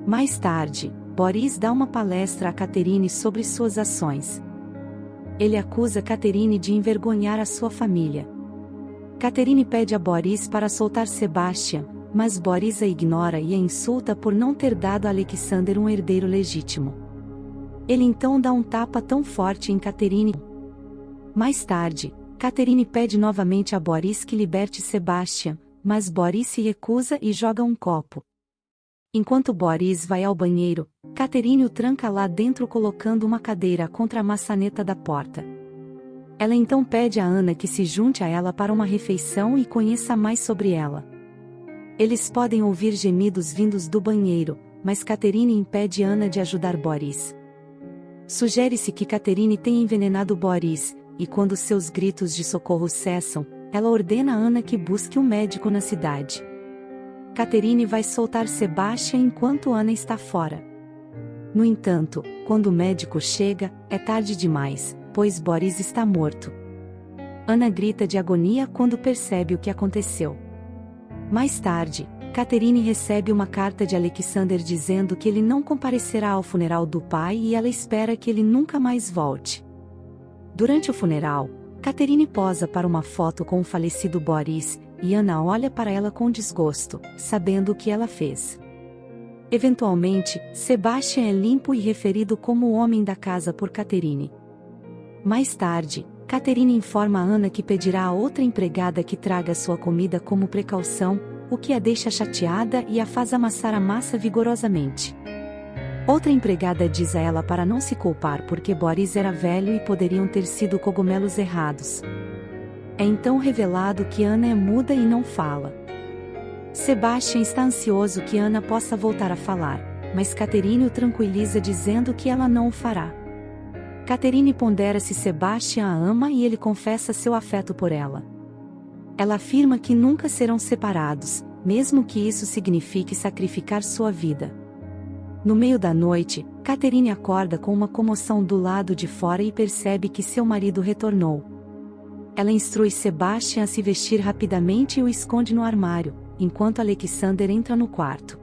Mais tarde, Boris dá uma palestra a Catherine sobre suas ações. Ele acusa Catherine de envergonhar a sua família. Catherine pede a Boris para soltar Sebastian, mas Boris a ignora e a insulta por não ter dado a Alexander um herdeiro legítimo. Ele então dá um tapa tão forte em Catherine. Mais tarde, Catherine pede novamente a Boris que liberte Sebastian, mas Boris se recusa e joga um copo. Enquanto Boris vai ao banheiro, Catherine o tranca lá dentro colocando uma cadeira contra a maçaneta da porta. Ela então pede a Anna que se junte a ela para uma refeição e conheça mais sobre ela. Eles podem ouvir gemidos vindos do banheiro, mas Catherine impede Anna de ajudar Boris. Sugere-se que Catherine tenha envenenado Boris, e quando seus gritos de socorro cessam, ela ordena a Anna que busque um médico na cidade. Catherine vai soltar Sebastian enquanto Anna está fora. No entanto, quando o médico chega, é tarde demais, pois Boris está morto. Anna grita de agonia quando percebe o que aconteceu. Mais tarde, Catherine recebe uma carta de Alexander dizendo que ele não comparecerá ao funeral do pai e ela espera que ele nunca mais volte. Durante o funeral, Catherine posa para uma foto com o falecido Boris, e Anna olha para ela com desgosto, sabendo o que ela fez. Eventualmente, Sebastian é limpo e referido como o homem da casa por Catherine. Mais tarde, Catherine informa a Anna que pedirá a outra empregada que traga sua comida como precaução, o que a deixa chateada e a faz amassar a massa vigorosamente. Outra empregada diz a ela para não se culpar porque Boris era velho e poderiam ter sido cogumelos errados. É então revelado que Anna é muda e não fala. Sebastian está ansioso que Anna possa voltar a falar, mas Catherine o tranquiliza dizendo que ela não o fará. Catherine pondera se Sebastian a ama e ele confessa seu afeto por ela. Ela afirma que nunca serão separados, mesmo que isso signifique sacrificar sua vida. No meio da noite, Catherine acorda com uma comoção do lado de fora e percebe que seu marido retornou. Ela instrui Sebastian a se vestir rapidamente e o esconde no armário, enquanto Alexander entra no quarto.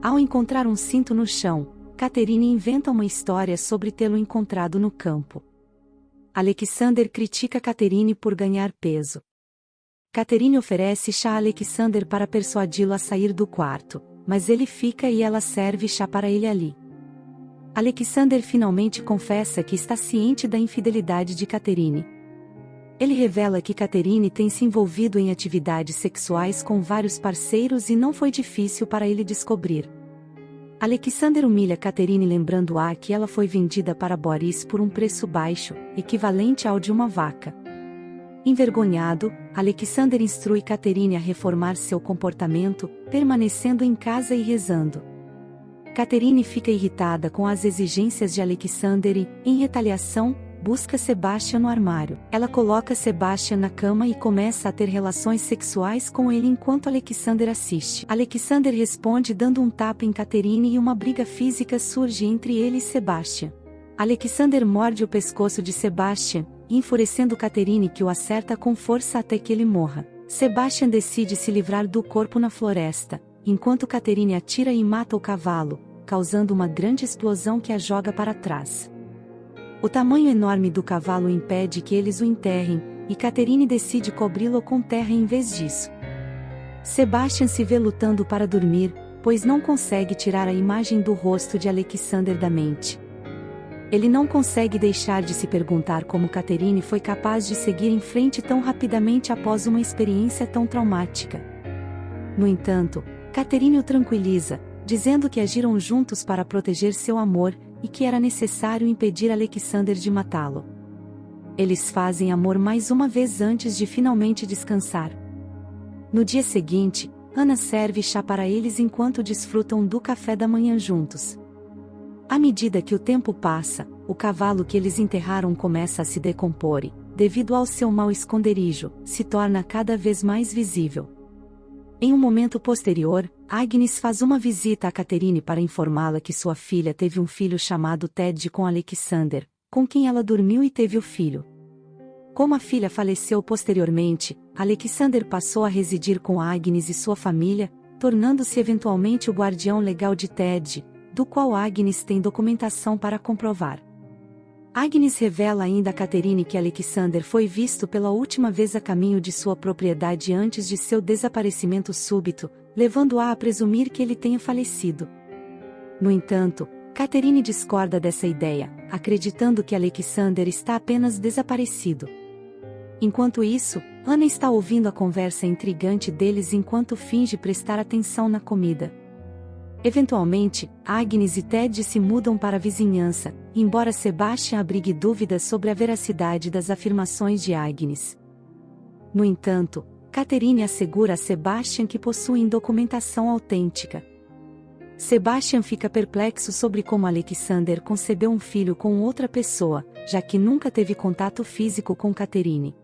Ao encontrar um cinto no chão, Catherine inventa uma história sobre tê-lo encontrado no campo. Alexander critica Catherine por ganhar peso. Catherine oferece chá a Alexander para persuadi-lo a sair do quarto, mas ele fica e ela serve chá para ele ali. Alexander finalmente confessa que está ciente da infidelidade de Catherine. Ele revela que Catherine tem se envolvido em atividades sexuais com vários parceiros e não foi difícil para ele descobrir. Alexander humilha Catherine lembrando-a que ela foi vendida para Boris por um preço baixo, equivalente ao de uma vaca. Envergonhado, Alexander instrui Catherine a reformar seu comportamento, permanecendo em casa e rezando. Catherine fica irritada com as exigências de Alexander e, em retaliação, busca Sebastian no armário. Ela coloca Sebastian na cama e começa a ter relações sexuais com ele enquanto Alexander assiste. Alexander responde dando um tapa em Catherine e uma briga física surge entre ele e Sebastian. Alexander morde o pescoço de Sebastian, enfurecendo Catherine que o acerta com força até que ele morra. Sebastian decide se livrar do corpo na floresta, enquanto Catherine atira e mata o cavalo, causando uma grande explosão que a joga para trás. O tamanho enorme do cavalo impede que eles o enterrem, e Catherine decide cobri-lo com terra em vez disso. Sebastian se vê lutando para dormir, pois não consegue tirar a imagem do rosto de Alexander da mente. Ele não consegue deixar de se perguntar como Catherine foi capaz de seguir em frente tão rapidamente após uma experiência tão traumática. No entanto, Catherine o tranquiliza, dizendo que agiram juntos para proteger seu amor, e que era necessário impedir Alexander de matá-lo. Eles fazem amor mais uma vez antes de finalmente descansar. No dia seguinte, Anna serve chá para eles enquanto desfrutam do café da manhã juntos. À medida que o tempo passa, o cavalo que eles enterraram começa a se decompor e, devido ao seu mau esconderijo, se torna cada vez mais visível. Em um momento posterior, Agnes faz uma visita a Catherine para informá-la que sua filha teve um filho chamado Ted com Alexander, com quem ela dormiu e teve o filho. Como a filha faleceu posteriormente, Alexander passou a residir com Agnes e sua família, tornando-se eventualmente o guardião legal de Ted, do qual Agnes tem documentação para comprovar. Agnes revela ainda a Catherine que Alexander foi visto pela última vez a caminho de sua propriedade antes de seu desaparecimento súbito, levando-a a presumir que ele tenha falecido. No entanto, Catherine discorda dessa ideia, acreditando que Alexander está apenas desaparecido. Enquanto isso, Anna está ouvindo a conversa intrigante deles enquanto finge prestar atenção na comida. Eventualmente, Agnes e Ted se mudam para a vizinhança, embora Sebastian abrigue dúvidas sobre a veracidade das afirmações de Agnes. No entanto, Catherine assegura a Sebastian que possuem documentação autêntica. Sebastian fica perplexo sobre como Alexander concebeu um filho com outra pessoa, já que nunca teve contato físico com Catherine.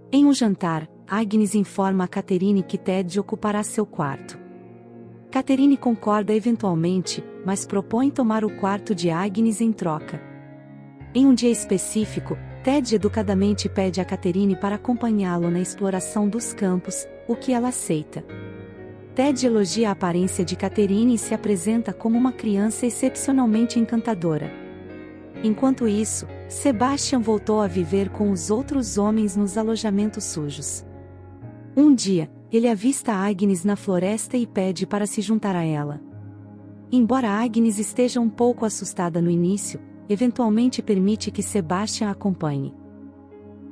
Em um jantar, Agnes informa a Catherine que Ted ocupará seu quarto. Catherine concorda eventualmente, mas propõe tomar o quarto de Agnes em troca. Em um dia específico, Ted educadamente pede a Catherine para acompanhá-lo na exploração dos campos, o que ela aceita. Ted elogia a aparência de Catherine e se apresenta como uma criança excepcionalmente encantadora. Enquanto isso, Sebastian voltou a viver com os outros homens nos alojamentos sujos. Um dia, ele avista Agnes na floresta e pede para se juntar a ela. Embora Agnes esteja um pouco assustada no início, eventualmente permite que Sebastian a acompanhe.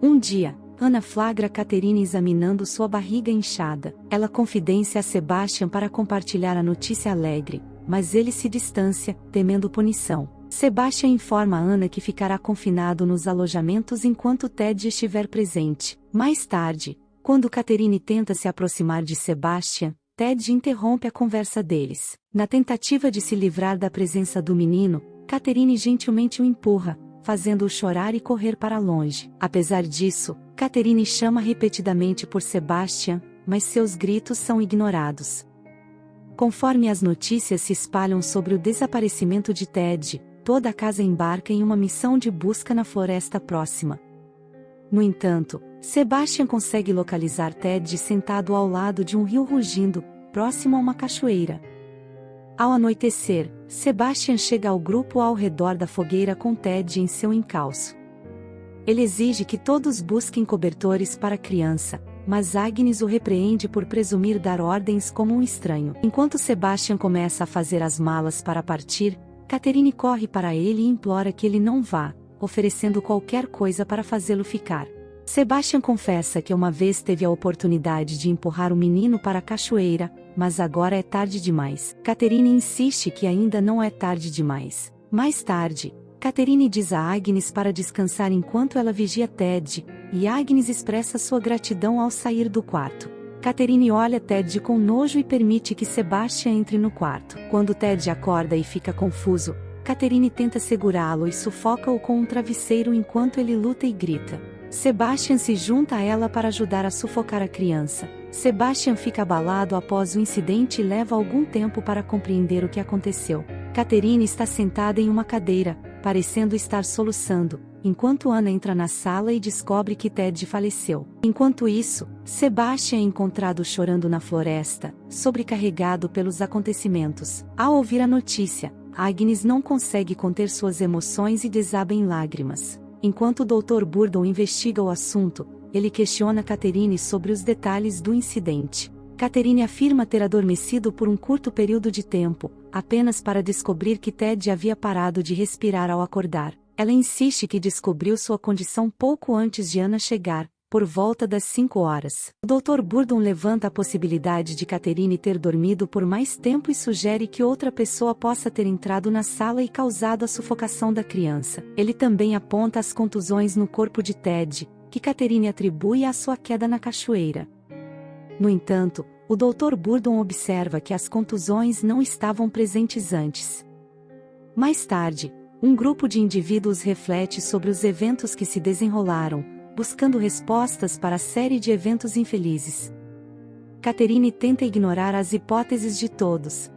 Um dia, Anna flagra Catherine examinando sua barriga inchada. Ela confidencia a Sebastian para compartilhar a notícia alegre, mas ele se distancia, temendo punição. Sebastian informa a Anna que ficará confinado nos alojamentos enquanto Ted estiver presente. Mais tarde, quando Catherine tenta se aproximar de Sebastian, Ted interrompe a conversa deles. Na tentativa de se livrar da presença do menino, Catherine gentilmente o empurra, fazendo-o chorar e correr para longe. Apesar disso, Catherine chama repetidamente por Sebastian, mas seus gritos são ignorados. Conforme as notícias se espalham sobre o desaparecimento de Ted, toda a casa embarca em uma missão de busca na floresta próxima. No entanto, Sebastian consegue localizar Ted sentado ao lado de um rio rugindo, próximo a uma cachoeira. Ao anoitecer, Sebastian chega ao grupo ao redor da fogueira com Ted em seu encalço. Ele exige que todos busquem cobertores para a criança, mas Agnes o repreende por presumir dar ordens como um estranho. Enquanto Sebastian começa a fazer as malas para partir, Catherine corre para ele e implora que ele não vá, oferecendo qualquer coisa para fazê-lo ficar. Sebastian confessa que uma vez teve a oportunidade de empurrar o menino para a cachoeira, mas agora é tarde demais. Catherine insiste que ainda não é tarde demais. Mais tarde, Catherine diz a Agnes para descansar enquanto ela vigia Ted, e Agnes expressa sua gratidão ao sair do quarto. Catherine olha Ted com nojo e permite que Sebastian entre no quarto. Quando Ted acorda e fica confuso, Catherine tenta segurá-lo e sufoca-o com um travesseiro enquanto ele luta e grita. Sebastian se junta a ela para ajudar a sufocar a criança. Sebastian fica abalado após o incidente e leva algum tempo para compreender o que aconteceu. Catherine está sentada em uma cadeira, parecendo estar soluçando, enquanto Anna entra na sala e descobre que Ted faleceu. Enquanto isso, Sebastian é encontrado chorando na floresta, sobrecarregado pelos acontecimentos. Ao ouvir a notícia, Agnes não consegue conter suas emoções e desaba em lágrimas. Enquanto o Dr. Burdon investiga o assunto, ele questiona Catherine sobre os detalhes do incidente. Catherine afirma ter adormecido por um curto período de tempo, apenas para descobrir que Ted havia parado de respirar ao acordar. Ela insiste que descobriu sua condição pouco antes de Anna chegar, por volta das 5 horas. O Dr. Burdon levanta a possibilidade de Catherine ter dormido por mais tempo e sugere que outra pessoa possa ter entrado na sala e causado a sufocação da criança. Ele também aponta as contusões no corpo de Ted, que Catherine atribui à sua queda na cachoeira. No entanto, o Dr. Burdon observa que as contusões não estavam presentes antes. Mais tarde, um grupo de indivíduos reflete sobre os eventos que se desenrolaram, buscando respostas para a série de eventos infelizes. Catherine tenta ignorar as hipóteses de todos.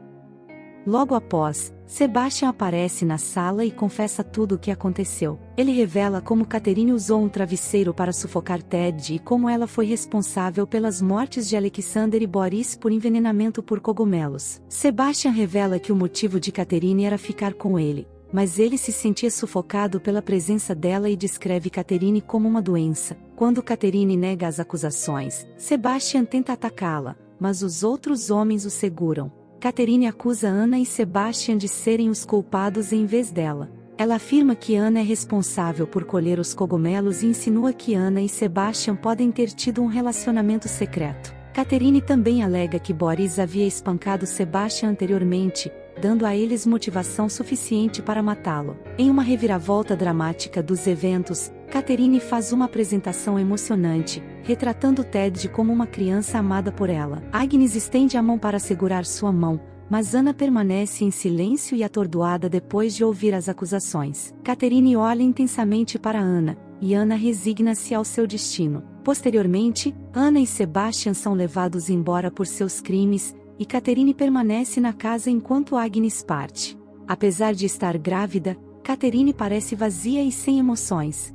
Logo após, Sebastian aparece na sala e confessa tudo o que aconteceu. Ele revela como Catherine usou um travesseiro para sufocar Ted e como ela foi responsável pelas mortes de Alexander e Boris por envenenamento por cogumelos. Sebastian revela que o motivo de Catherine era ficar com ele, mas ele se sentia sufocado pela presença dela e descreve Catherine como uma doença. Quando Catherine nega as acusações, Sebastian tenta atacá-la, mas os outros homens o seguram. Catherine acusa Anna e Sebastian de serem os culpados em vez dela. Ela afirma que Anna é responsável por colher os cogumelos e insinua que Anna e Sebastian podem ter tido um relacionamento secreto. Catherine também alega que Boris havia espancado Sebastian anteriormente, dando a eles motivação suficiente para matá-lo. Em uma reviravolta dramática dos eventos, Catherine faz uma apresentação emocionante, retratando Ted como uma criança amada por ela. Agnes estende a mão para segurar sua mão, mas Anna permanece em silêncio e atordoada depois de ouvir as acusações. Catherine olha intensamente para Anna, e Anna resigna-se ao seu destino. Posteriormente, Anna e Sebastian são levados embora por seus crimes, e Catherine permanece na casa enquanto Agnes parte. Apesar de estar grávida, Catherine parece vazia e sem emoções.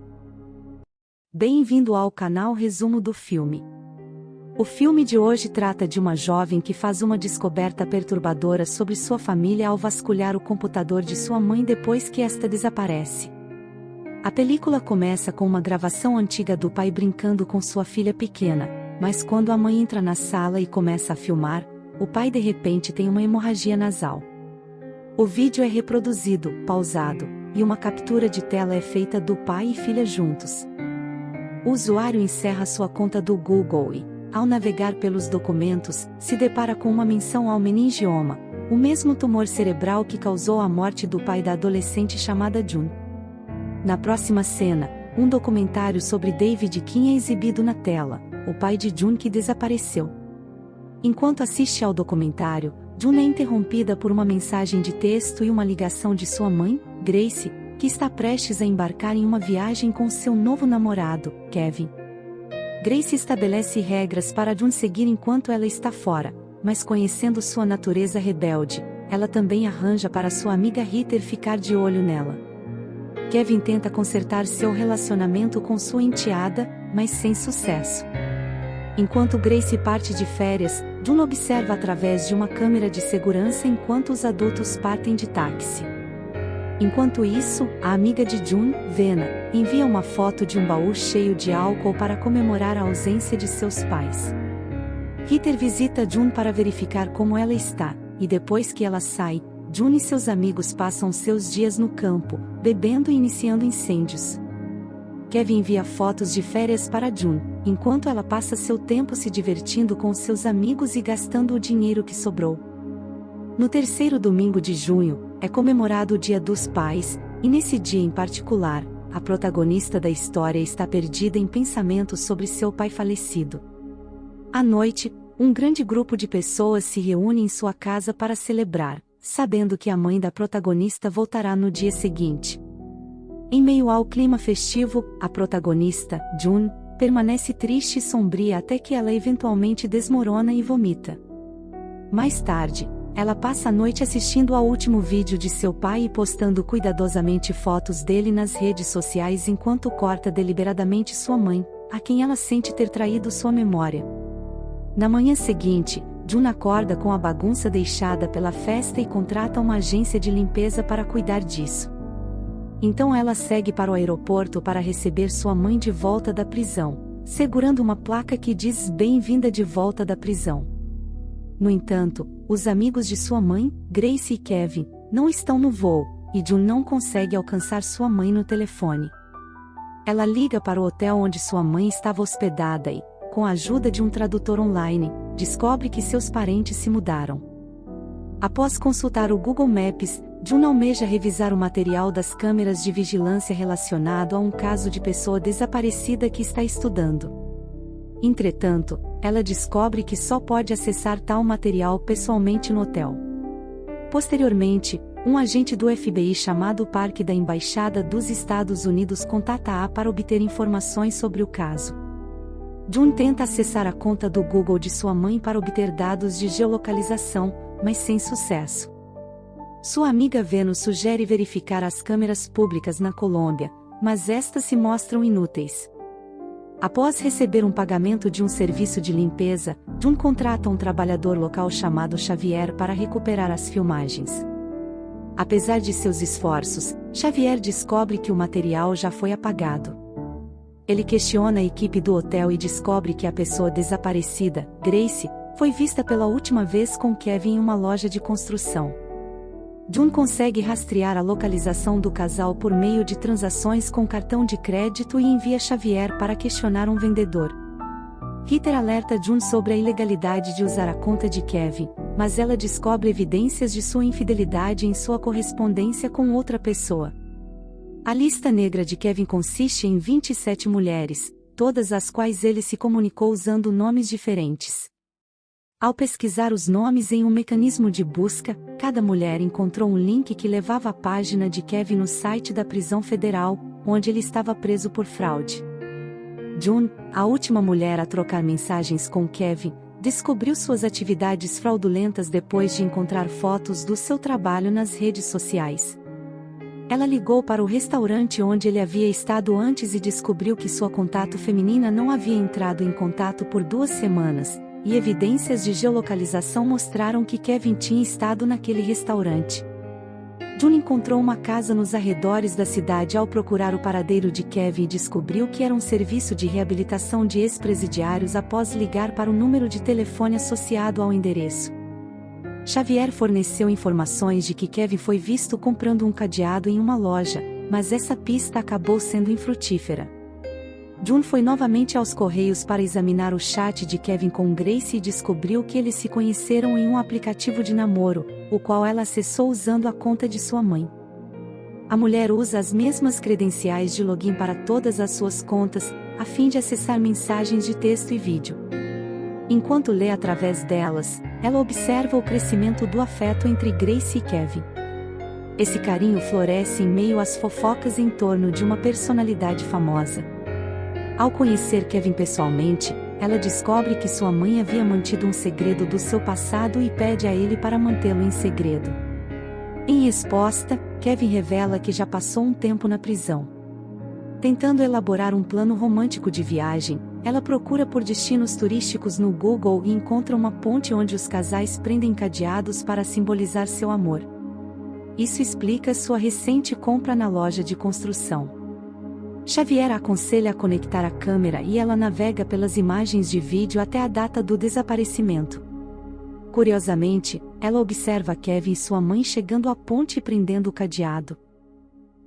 Bem-vindo ao canal Resumo do Filme. O filme de hoje trata de uma jovem que faz uma descoberta perturbadora sobre sua família ao vasculhar o computador de sua mãe depois que esta desaparece. A película começa com uma gravação antiga do pai brincando com sua filha pequena, mas quando a mãe entra na sala e começa a filmar, o pai de repente tem uma hemorragia nasal. O vídeo é reproduzido, pausado, e uma captura de tela é feita do pai e filha juntos. O usuário encerra sua conta do Google e, ao navegar pelos documentos, se depara com uma menção ao meningioma, o mesmo tumor cerebral que causou a morte do pai da adolescente chamada June. Na próxima cena, um documentário sobre David Kim é exibido na tela, o pai de June que desapareceu. Enquanto assiste ao documentário, June é interrompida por uma mensagem de texto e uma ligação de sua mãe, Grace, que está prestes a embarcar em uma viagem com seu novo namorado, Kevin. Grace estabelece regras para June seguir enquanto ela está fora, mas conhecendo sua natureza rebelde, ela também arranja para sua amiga Heather ficar de olho nela. Kevin tenta consertar seu relacionamento com sua enteada, mas sem sucesso. Enquanto Grace parte de férias, June observa através de uma câmera de segurança enquanto os adultos partem de táxi. Enquanto isso, a amiga de Jun, Vena, envia uma foto de um baú cheio de álcool para comemorar a ausência de seus pais. Peter visita Jun para verificar como ela está, e depois que ela sai, Jun e seus amigos passam seus dias no campo, bebendo e iniciando incêndios. Kevin envia fotos de férias para Jun, enquanto ela passa seu tempo se divertindo com seus amigos e gastando o dinheiro que sobrou. No terceiro domingo de junho, é comemorado o Dia dos Pais, e nesse dia em particular, a protagonista da história está perdida em pensamentos sobre seu pai falecido. À noite, um grande grupo de pessoas se reúne em sua casa para celebrar, sabendo que a mãe da protagonista voltará no dia seguinte. Em meio ao clima festivo, a protagonista, Jun, permanece triste e sombria até que ela eventualmente desmorona e vomita. Mais tarde, ela passa a noite assistindo ao último vídeo de seu pai e postando cuidadosamente fotos dele nas redes sociais enquanto corta deliberadamente sua mãe, a quem ela sente ter traído sua memória. Na manhã seguinte, Jun acorda com a bagunça deixada pela festa e contrata uma agência de limpeza para cuidar disso. Então ela segue para o aeroporto para receber sua mãe de volta da prisão, segurando uma placa que diz "Bem-vinda de volta da prisão". No entanto, os amigos de sua mãe, Grace e Kevin, não estão no voo, e Jun não consegue alcançar sua mãe no telefone. Ela liga para o hotel onde sua mãe estava hospedada e, com a ajuda de um tradutor online, descobre que seus parentes se mudaram. Após consultar o Google Maps, Jun almeja revisar o material das câmeras de vigilância relacionado a um caso de pessoa desaparecida que está estudando. Entretanto, ela descobre que só pode acessar tal material pessoalmente no hotel. Posteriormente, um agente do FBI chamado Park da Embaixada dos Estados Unidos contata-a para obter informações sobre o caso. Jun tenta acessar a conta do Google de sua mãe para obter dados de geolocalização, mas sem sucesso. Sua amiga Venus sugere verificar as câmeras públicas na Colômbia, mas estas se mostram inúteis. Após receber um pagamento de um serviço de limpeza, Jun contrata um trabalhador local chamado Xavier para recuperar as filmagens. Apesar de seus esforços, Xavier descobre que o material já foi apagado. Ele questiona a equipe do hotel e descobre que a pessoa desaparecida, Grace, foi vista pela última vez com Kevin em uma loja de construção. Jun consegue rastrear a localização do casal por meio de transações com cartão de crédito e envia Xavier para questionar um vendedor. Peter alerta Jun sobre a ilegalidade de usar a conta de Kevin, mas ela descobre evidências de sua infidelidade em sua correspondência com outra pessoa. A lista negra de Kevin consiste em 27 mulheres, todas as quais ele se comunicou usando nomes diferentes. Ao pesquisar os nomes em um mecanismo de busca, cada mulher encontrou um link que levava à página de Kevin no site da prisão federal, onde ele estava preso por fraude. Jun, a última mulher a trocar mensagens com Kevin, descobriu suas atividades fraudulentas depois de encontrar fotos do seu trabalho nas redes sociais. Ela ligou para o restaurante onde ele havia estado antes e descobriu que sua contato feminina não havia entrado em contato por 2 semanas, e evidências de geolocalização mostraram que Kevin tinha estado naquele restaurante. Jun encontrou uma casa nos arredores da cidade ao procurar o paradeiro de Kevin e descobriu que era um serviço de reabilitação de ex-presidiários após ligar para o número de telefone associado ao endereço. Xavier forneceu informações de que Kevin foi visto comprando um cadeado em uma loja, mas essa pista acabou sendo infrutífera. Jun foi novamente aos correios para examinar o chat de Kevin com Grace e descobriu que eles se conheceram em um aplicativo de namoro, o qual ela acessou usando a conta de sua mãe. A mulher usa as mesmas credenciais de login para todas as suas contas, a fim de acessar mensagens de texto e vídeo. Enquanto lê através delas, ela observa o crescimento do afeto entre Grace e Kevin. Esse carinho floresce em meio às fofocas em torno de uma personalidade famosa. Ao conhecer Kevin pessoalmente, ela descobre que sua mãe havia mantido um segredo do seu passado e pede a ele para mantê-lo em segredo. Em resposta, Kevin revela que já passou um tempo na prisão. Tentando elaborar um plano romântico de viagem, ela procura por destinos turísticos no Google e encontra uma ponte onde os casais prendem cadeados para simbolizar seu amor. isso explica sua recente compra na loja de construção. Xavier a aconselha a conectar a câmera e ela navega pelas imagens de vídeo até a data do desaparecimento. Curiosamente, ela observa Kevin e sua mãe chegando à ponte e prendendo o cadeado.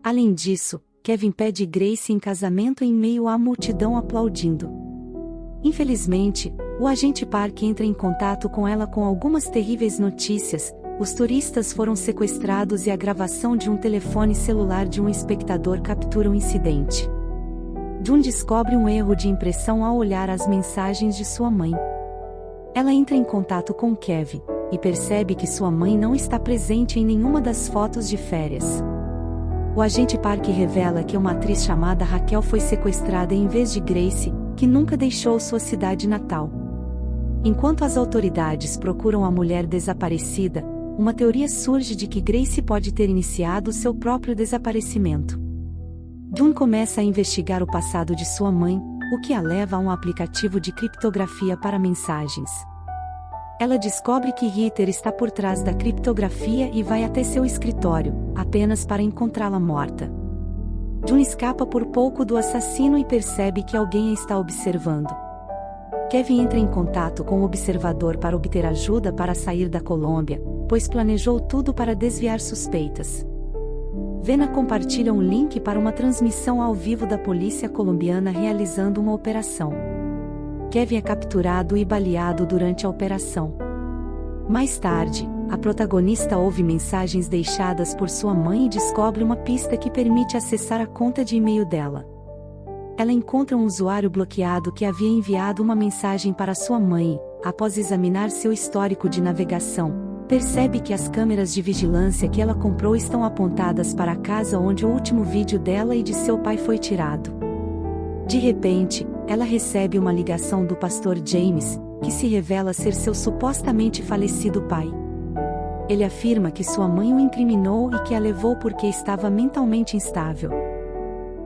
Além disso, Kevin pede Grace em casamento em meio à multidão aplaudindo. Infelizmente, o agente Park entra em contato com ela com algumas terríveis notícias. Os turistas foram sequestrados e a gravação de um telefone celular de um espectador captura o incidente. Jun descobre um erro de impressão ao olhar as mensagens de sua mãe. Ela entra em contato com Kevin, e percebe que sua mãe não está presente em nenhuma das fotos de férias. O agente Park revela que uma atriz chamada Raquel foi sequestrada em vez de Grace, que nunca deixou sua cidade natal. Enquanto as autoridades procuram a mulher desaparecida, uma teoria surge de que Grace pode ter iniciado seu próprio desaparecimento. Jun começa a investigar o passado de sua mãe, o que a leva a um aplicativo de criptografia para mensagens. Ela descobre que Ritter está por trás da criptografia e vai até seu escritório, apenas para encontrá-la morta. Jun escapa por pouco do assassino e percebe que alguém a está observando. Kevin entra em contato com o observador para obter ajuda para sair da Colômbia, pois planejou tudo para desviar suspeitas. Vena compartilha um link para uma transmissão ao vivo da polícia colombiana realizando uma operação. Kevin é capturado e baleado durante a operação. Mais tarde, a protagonista ouve mensagens deixadas por sua mãe e descobre uma pista que permite acessar a conta de e-mail dela. Ela encontra um usuário bloqueado que havia enviado uma mensagem para sua mãe. Após examinar seu histórico de navegação, percebe que as câmeras de vigilância que ela comprou estão apontadas para a casa onde o último vídeo dela e de seu pai foi tirado. De repente, ela recebe uma ligação do pastor James, que se revela ser seu supostamente falecido pai. Ele afirma que sua mãe o incriminou e que a levou porque estava mentalmente instável.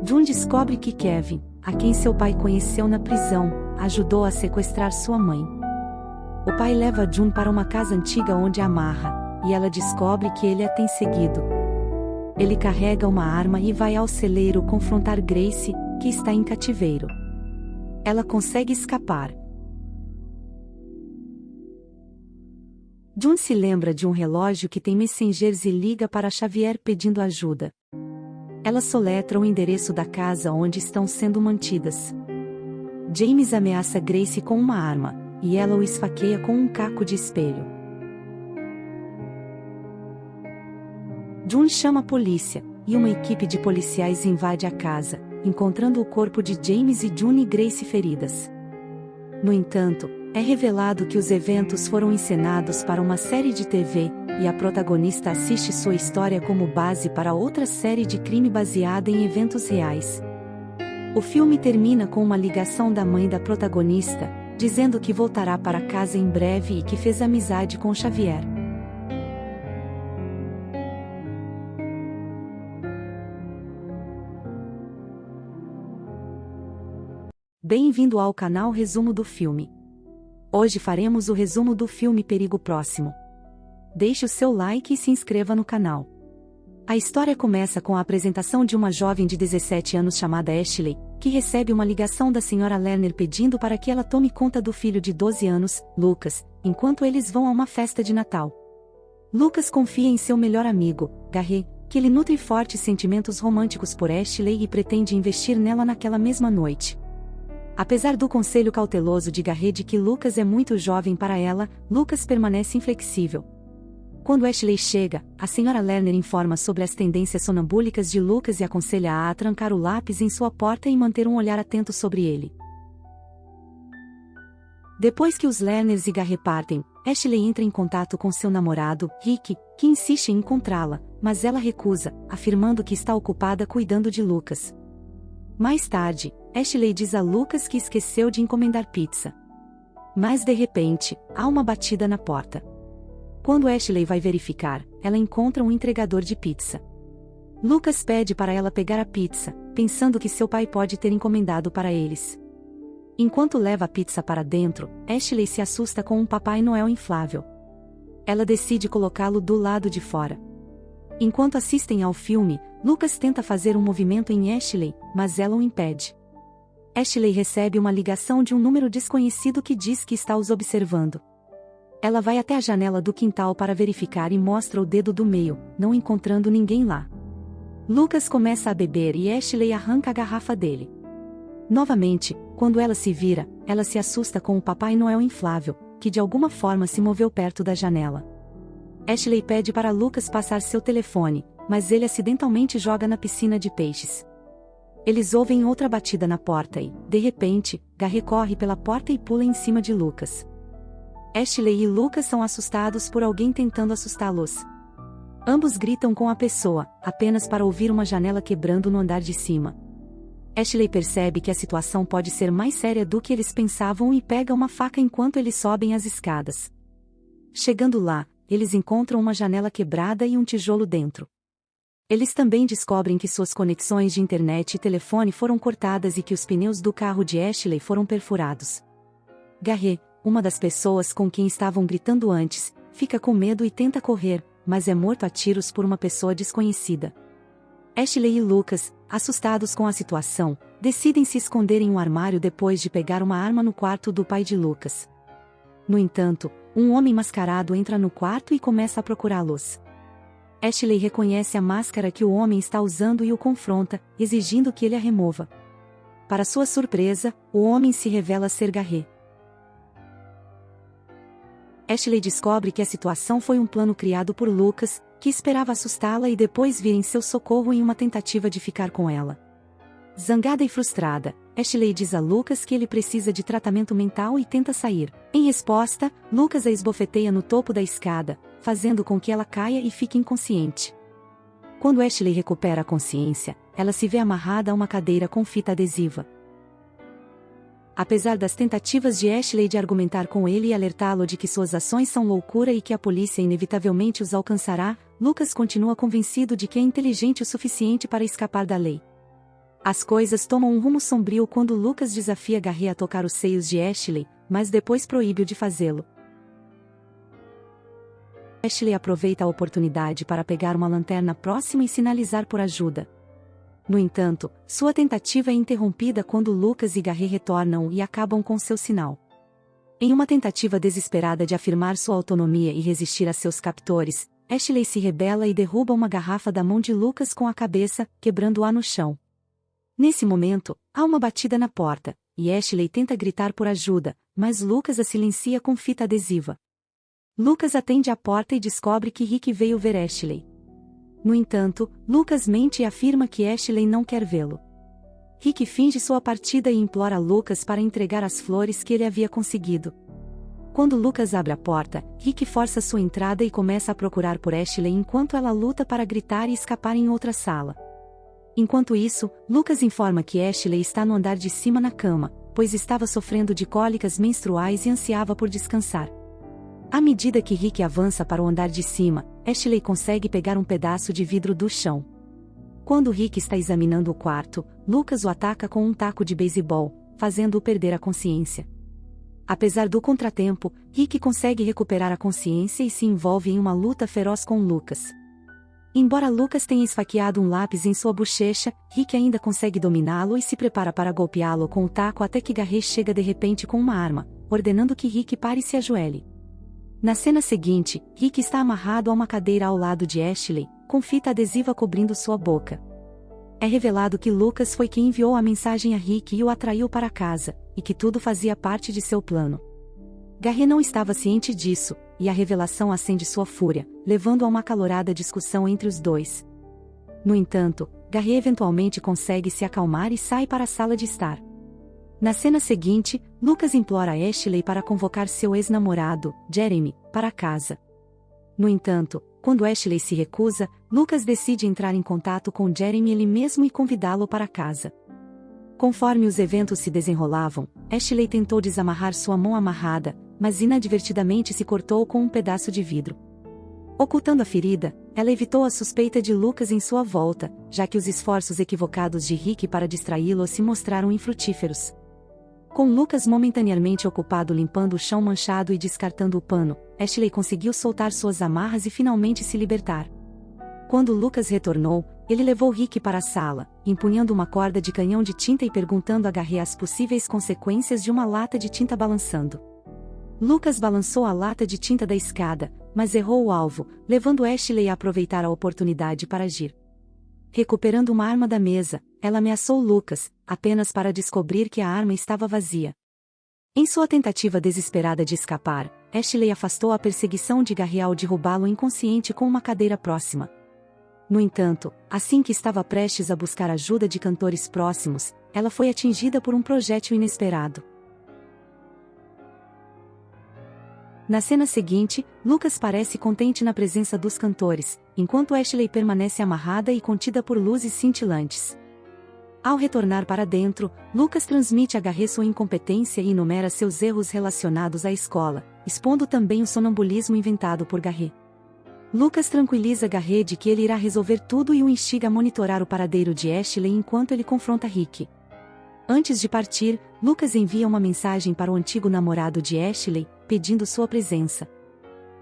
Jun descobre que Kevin, a quem seu pai conheceu na prisão, ajudou a sequestrar sua mãe. O pai leva Jun para uma casa antiga onde a amarra, e ela descobre que ele a tem seguido. Ele carrega uma arma e vai ao celeiro confrontar Grace, que está em cativeiro. Ela consegue escapar. Jun se lembra de um relógio que tem messengers e liga para Xavier pedindo ajuda. Ela soletra o endereço da casa onde estão sendo mantidas. James ameaça Grace com uma arma, e ela o esfaqueia com um caco de espelho. Jun chama a polícia, e uma equipe de policiais invade a casa, encontrando o corpo de James e Jun e Grace feridas. No entanto, é revelado que os eventos foram encenados para uma série de TV, e a protagonista assiste sua história como base para outra série de crime baseada em eventos reais. O filme termina com uma ligação da mãe da protagonista, dizendo que voltará para casa em breve e que fez amizade com Xavier. Bem-vindo ao canal Resumo do Filme. Hoje faremos o resumo do filme Perigo Próximo. Deixe o seu like e se inscreva no canal. A história começa com a apresentação de uma jovem de 17 anos chamada Ashley, que recebe uma ligação da Sra. Lerner pedindo para que ela tome conta do filho de 12 anos, Lucas, enquanto eles vão a uma festa de Natal. Lucas confia em seu melhor amigo, Garret, que lhe nutre fortes sentimentos românticos por Ashley e pretende investir nela naquela mesma noite. Apesar do conselho cauteloso de Garret de que Lucas é muito jovem para ela, Lucas permanece inflexível. Quando Ashley chega, a Sra. Lerner informa sobre as tendências sonambúlicas de Lucas e aconselha-a a trancar o lápis em sua porta e manter um olhar atento sobre ele. Depois que os Lerners e Garret partem, Ashley entra em contato com seu namorado, Rick, que insiste em encontrá-la, mas ela recusa, afirmando que está ocupada cuidando de Lucas. Mais tarde, Ashley diz a Lucas que esqueceu de encomendar pizza. Mas de repente, há uma batida na porta. Quando Ashley vai verificar, ela encontra um entregador de pizza. Lucas pede para ela pegar a pizza, pensando que seu pai pode ter encomendado para eles. Enquanto leva a pizza para dentro, Ashley se assusta com um Papai Noel inflável. Ela decide colocá-lo do lado de fora. Enquanto assistem ao filme, Lucas tenta fazer um movimento em Ashley, mas ela o impede. Ashley recebe uma ligação de um número desconhecido que diz que está os observando. Ela vai até a janela do quintal para verificar e mostra o dedo do meio, não encontrando ninguém lá. Lucas começa a beber e Ashley arranca a garrafa dele. Novamente, quando ela se vira, ela se assusta com o Papai Noel inflável, que de alguma forma se moveu perto da janela. Ashley pede para Lucas passar seu telefone, mas ele acidentalmente joga na piscina de peixes. Eles ouvem outra batida na porta e, de repente, Garrett corre pela porta e pula em cima de Lucas. Ashley e Lucas são assustados por alguém tentando assustá-los. Ambos gritam com a pessoa, apenas para ouvir uma janela quebrando no andar de cima. Ashley percebe que a situação pode ser mais séria do que eles pensavam e pega uma faca enquanto eles sobem as escadas. Chegando lá, eles encontram uma janela quebrada e um tijolo dentro. Eles também descobrem que suas conexões de internet e telefone foram cortadas e que os pneus do carro de Ashley foram perfurados. Garrett, uma das pessoas com quem estavam gritando antes, fica com medo e tenta correr, mas é morto a tiros por uma pessoa desconhecida. Ashley e Lucas, assustados com a situação, decidem se esconder em um armário depois de pegar uma arma no quarto do pai de Lucas. No entanto, um homem mascarado entra no quarto e começa a procurá-los. Ashley reconhece a máscara que o homem está usando e o confronta, exigindo que ele a remova. Para sua surpresa, o homem se revela ser Garrett. Ashley descobre que a situação foi um plano criado por Lucas, que esperava assustá-la e depois vir em seu socorro em uma tentativa de ficar com ela. Zangada e frustrada, Ashley diz a Lucas que ele precisa de tratamento mental e tenta sair. Em resposta, Lucas a esbofeteia no topo da escada, fazendo com que ela caia e fique inconsciente. Quando Ashley recupera a consciência, ela se vê amarrada a uma cadeira com fita adesiva. Apesar das tentativas de Ashley de argumentar com ele e alertá-lo de que suas ações são loucura e que a polícia inevitavelmente os alcançará, Lucas continua convencido de que é inteligente o suficiente para escapar da lei. As coisas tomam um rumo sombrio quando Lucas desafia Garrett a tocar os seios de Ashley, mas depois proíbe-o de fazê-lo. Ashley aproveita a oportunidade para pegar uma lanterna próxima e sinalizar por ajuda. No entanto, sua tentativa é interrompida quando Lucas e Garrett retornam e acabam com seu sinal. Em uma tentativa desesperada de afirmar sua autonomia e resistir a seus captores, Ashley se rebela e derruba uma garrafa da mão de Lucas com a cabeça, quebrando-a no chão. Nesse momento, há uma batida na porta, e Ashley tenta gritar por ajuda, mas Lucas a silencia com fita adesiva. Lucas atende à porta e descobre que Rick veio ver Ashley. No entanto, Lucas mente e afirma que Ashley não quer vê-lo. Rick finge sua partida e implora Lucas para entregar as flores que ele havia conseguido. Quando Lucas abre a porta, Rick força sua entrada e começa a procurar por Ashley enquanto ela luta para gritar e escapar em outra sala. Enquanto isso, Lucas informa que Ashley está no andar de cima na cama, pois estava sofrendo de cólicas menstruais e ansiava por descansar. À medida que Rick avança para o andar de cima, Ashley consegue pegar um pedaço de vidro do chão. Quando Rick está examinando o quarto, Lucas o ataca com um taco de beisebol, fazendo-o perder a consciência. Apesar do contratempo, Rick consegue recuperar a consciência e se envolve em uma luta feroz com Lucas. Embora Lucas tenha esfaqueado um lápis em sua bochecha, Rick ainda consegue dominá-lo e se prepara para golpeá-lo com o taco até que Garrett chega de repente com uma arma, ordenando que Rick pare e se ajoelhe. Na cena seguinte, Rick está amarrado a uma cadeira ao lado de Ashley, com fita adesiva cobrindo sua boca. É revelado que Lucas foi quem enviou a mensagem a Rick e o atraiu para casa, e que tudo fazia parte de seu plano. Garrett não estava ciente disso, e a revelação acende sua fúria, levando a uma acalorada discussão entre os dois. No entanto, Garrett eventualmente consegue se acalmar e sai para a sala de estar. Na cena seguinte, Lucas implora a Ashley para convocar seu ex-namorado, Jeremy, para casa. No entanto, quando Ashley se recusa, Lucas decide entrar em contato com Jeremy ele mesmo e convidá-lo para casa. Conforme os eventos se desenrolavam, Ashley tentou desamarrar sua mão amarrada, mas inadvertidamente se cortou com um pedaço de vidro. Ocultando a ferida, ela evitou a suspeita de Lucas em sua volta, já que os esforços equivocados de Rick para distraí-lo se mostraram infrutíferos. Com Lucas momentaneamente ocupado limpando o chão manchado e descartando o pano, Ashley conseguiu soltar suas amarras e finalmente se libertar. Quando Lucas retornou, ele levou Rick para a sala, empunhando uma corda de canhão de tinta e perguntando a Garrett as possíveis consequências de uma lata de tinta balançando. Lucas balançou a lata de tinta da escada, mas errou o alvo, levando Ashley a aproveitar a oportunidade para agir. Recuperando uma arma da mesa, ela ameaçou Lucas, apenas para descobrir que a arma estava vazia. Em sua tentativa desesperada de escapar, Ashley afastou a perseguição de Garrett ao derrubá-lo inconsciente com uma cadeira próxima. No entanto, assim que estava prestes a buscar ajuda de cantores próximos, ela foi atingida por um projétil inesperado. Na cena seguinte, Lucas parece contente na presença dos cantores, enquanto Ashley permanece amarrada e contida por luzes cintilantes. Ao retornar para dentro, Lucas transmite a Garrett sua incompetência e enumera seus erros relacionados à escola, expondo também o sonambulismo inventado por Garrett. Lucas tranquiliza Garrett de que ele irá resolver tudo e o instiga a monitorar o paradeiro de Ashley enquanto ele confronta Rick. Antes de partir, Lucas envia uma mensagem para o antigo namorado de Ashley, pedindo sua presença.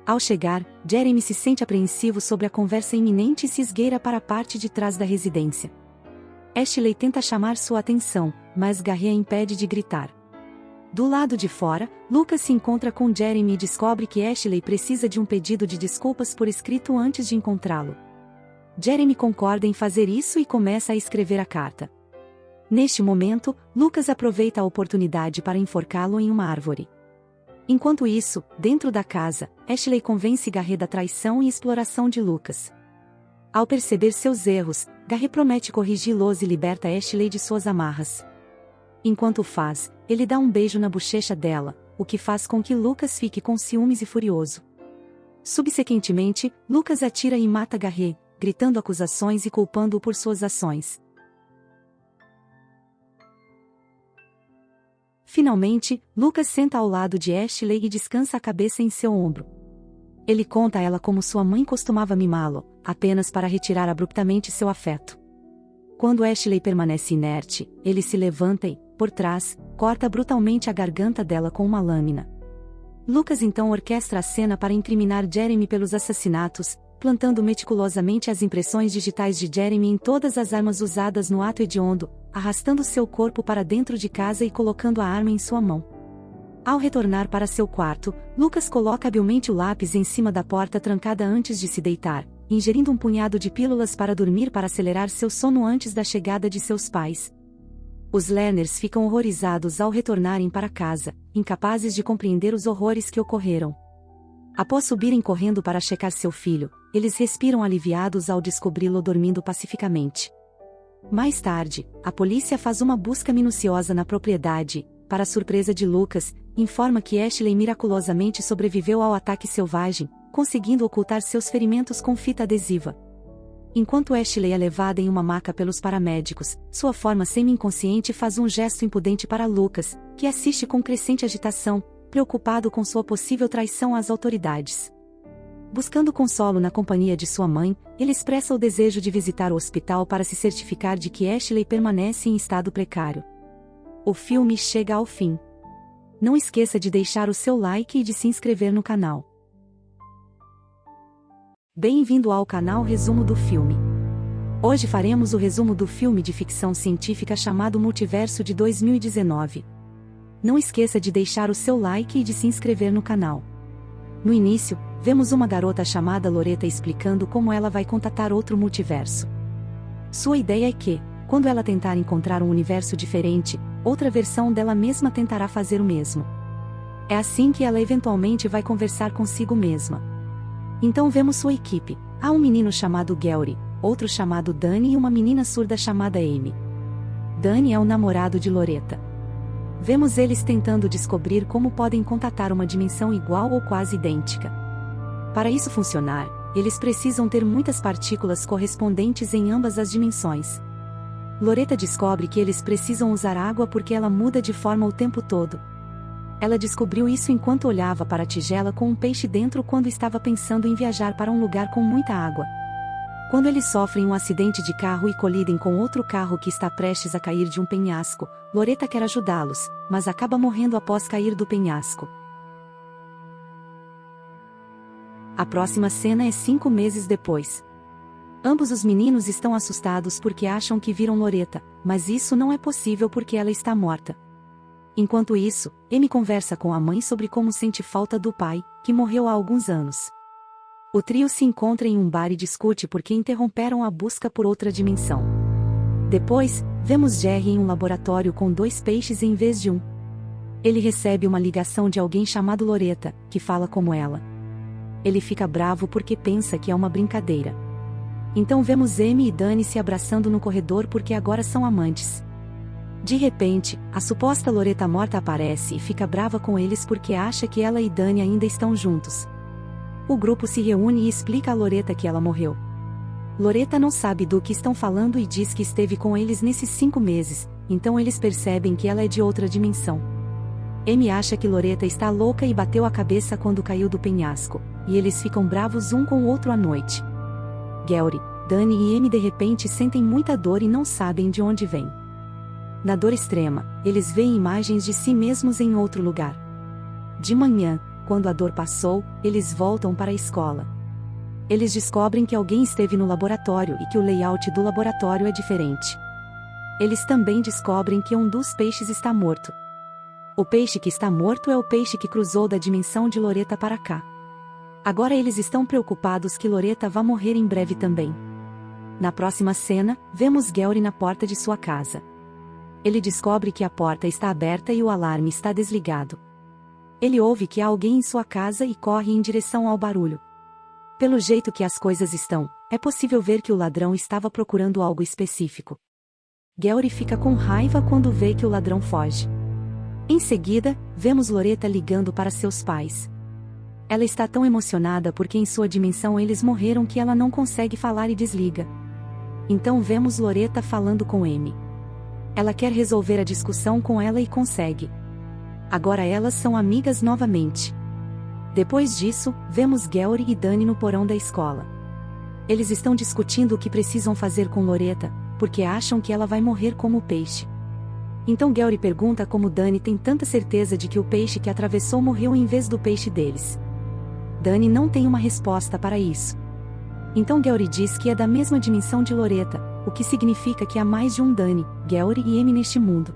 Ao chegar, Jeremy se sente apreensivo sobre a conversa iminente e se esgueira para a parte de trás da residência. Ashley tenta chamar sua atenção, mas Garrett a impede de gritar. Do lado de fora, Lucas se encontra com Jeremy e descobre que Ashley precisa de um pedido de desculpas por escrito antes de encontrá-lo. Jeremy concorda em fazer isso e começa a escrever a carta. Neste momento, Lucas aproveita a oportunidade para enforcá-lo em uma árvore. Enquanto isso, dentro da casa, Ashley convence Garrett da traição e exploração de Lucas. Ao perceber seus erros, Garrett promete corrigi-los e liberta Ashley de suas amarras. Enquanto o faz, ele dá um beijo na bochecha dela, o que faz com que Lucas fique com ciúmes e furioso. Subsequentemente, Lucas atira e mata Garrett, gritando acusações e culpando-o por suas ações. Finalmente, Lucas senta ao lado de Ashley e descansa a cabeça em seu ombro. Ele conta a ela como sua mãe costumava mimá-lo, apenas para retirar abruptamente seu afeto. Quando Ashley permanece inerte, ele se levanta e, por trás, corta brutalmente a garganta dela com uma lâmina. Lucas então orquestra a cena para incriminar Jeremy pelos assassinatos, plantando meticulosamente as impressões digitais de Jeremy em todas as armas usadas no ato hediondo, arrastando seu corpo para dentro de casa e colocando a arma em sua mão. Ao retornar para seu quarto, Lucas coloca habilmente o lápis em cima da porta trancada antes de se deitar, ingerindo um punhado de pílulas para dormir para acelerar seu sono antes da chegada de seus pais. Os Lerners ficam horrorizados ao retornarem para casa, incapazes de compreender os horrores que ocorreram. Após subirem correndo para checar seu filho, eles respiram aliviados ao descobri-lo dormindo pacificamente. Mais tarde, a polícia faz uma busca minuciosa na propriedade, para surpresa de Lucas, informa que Ashley miraculosamente sobreviveu ao ataque selvagem, conseguindo ocultar seus ferimentos com fita adesiva. Enquanto Ashley é levada em uma maca pelos paramédicos, sua forma semi-inconsciente faz um gesto impudente para Lucas, que assiste com crescente agitação, preocupado com sua possível traição às autoridades. Buscando consolo na companhia de sua mãe, ele expressa o desejo de visitar o hospital para se certificar de que Ashley permanece em estado precário. O filme chega ao fim. Não esqueça de deixar o seu like e de se inscrever no canal. Bem-vindo ao canal Resumo do Filme. Hoje faremos o resumo do filme de ficção científica chamado Multiverso de 2019. Não esqueça de deixar o seu like e de se inscrever no canal. No início, vemos uma garota chamada Loretta explicando como ela vai contatar outro multiverso. Sua ideia é que, quando ela tentar encontrar um universo diferente, outra versão dela mesma tentará fazer o mesmo. É assim que ela eventualmente vai conversar consigo mesma. Então vemos sua equipe. Há um menino chamado Gary, outro chamado Danny e uma menina surda chamada Amy. Danny é o namorado de Loretta. Vemos eles tentando descobrir como podem contatar uma dimensão igual ou quase idêntica. Para isso funcionar, eles precisam ter muitas partículas correspondentes em ambas as dimensões. Loretta descobre que eles precisam usar água porque ela muda de forma o tempo todo. Ela descobriu isso enquanto olhava para a tigela com um peixe dentro quando estava pensando em viajar para um lugar com muita água. Quando eles sofrem um acidente de carro e colidem com outro carro que está prestes a cair de um penhasco, Loretta quer ajudá-los, mas acaba morrendo após cair do penhasco. A próxima cena é 5 meses depois. Ambos os meninos estão assustados porque acham que viram Loretta, mas isso não é possível porque ela está morta. Enquanto isso, Amy conversa com a mãe sobre como sente falta do pai, que morreu há alguns anos. O trio se encontra em um bar e discute porque interromperam a busca por outra dimensão. Depois, vemos Jerry em um laboratório com 2 peixes em vez de um. Ele recebe uma ligação de alguém chamado Loretta, que fala como ela. Ele fica bravo porque pensa que é uma brincadeira. Então vemos Amy e Danny se abraçando no corredor porque agora são amantes. De repente, a suposta Loretta morta aparece e fica brava com eles porque acha que ela e Danny ainda estão juntos. O grupo se reúne e explica a Loretta que ela morreu. Loretta não sabe do que estão falando e diz que esteve com eles nesses 5 meses, então eles percebem que ela é de outra dimensão. Amy acha que Loretta está louca e bateu a cabeça quando caiu do penhasco, e eles ficam bravos um com o outro à noite. Gary, Danny e Amy de repente sentem muita dor e não sabem de onde vem. Na dor extrema, eles veem imagens de si mesmos em outro lugar. De manhã, quando a dor passou, eles voltam para a escola. Eles descobrem que alguém esteve no laboratório e que o layout do laboratório é diferente. Eles também descobrem que um dos peixes está morto. O peixe que está morto é o peixe que cruzou da dimensão de Loretta para cá. Agora eles estão preocupados que Loretta vá morrer em breve também. Na próxima cena, vemos Gary na porta de sua casa. Ele descobre que a porta está aberta e o alarme está desligado. Ele ouve que há alguém em sua casa e corre em direção ao barulho. Pelo jeito que as coisas estão, é possível ver que o ladrão estava procurando algo específico. Gary fica com raiva quando vê que o ladrão foge. Em seguida, vemos Loretta ligando para seus pais. Ela está tão emocionada porque em sua dimensão eles morreram que ela não consegue falar e desliga. Então vemos Loretta falando com Amy. Ela quer resolver a discussão com ela e consegue. Agora elas são amigas novamente. Depois disso, vemos Gary e Danny no porão da escola. Eles estão discutindo o que precisam fazer com Loretta, porque acham que ela vai morrer como o peixe. Então Gary pergunta como Danny tem tanta certeza de que o peixe que atravessou morreu em vez do peixe deles. Danny não tem uma resposta para isso. Então Gary diz que é da mesma dimensão de Loretta, o que significa que há mais de um Danny, Gary e Amy neste mundo.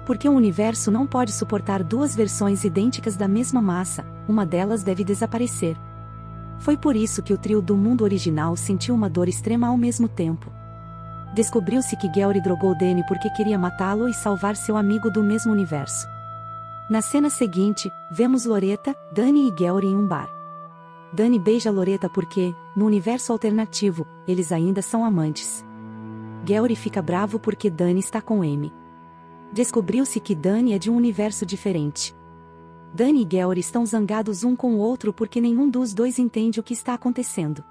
Porque o universo não pode suportar 2 versões idênticas da mesma massa, uma delas deve desaparecer. Foi por isso que o trio do mundo original sentiu uma dor extrema ao mesmo tempo. Descobriu-se que Gary drogou Danny porque queria matá-lo e salvar seu amigo do mesmo universo. Na cena seguinte, vemos Loretta, Danny e Gary em um bar. Danny beija Loretta porque, no universo alternativo, eles ainda são amantes. Gary fica bravo porque Danny está com Amy. Descobriu-se que Danny é de um universo diferente. Danny e Gary estão zangados um com o outro porque nenhum dos dois entende o que está acontecendo.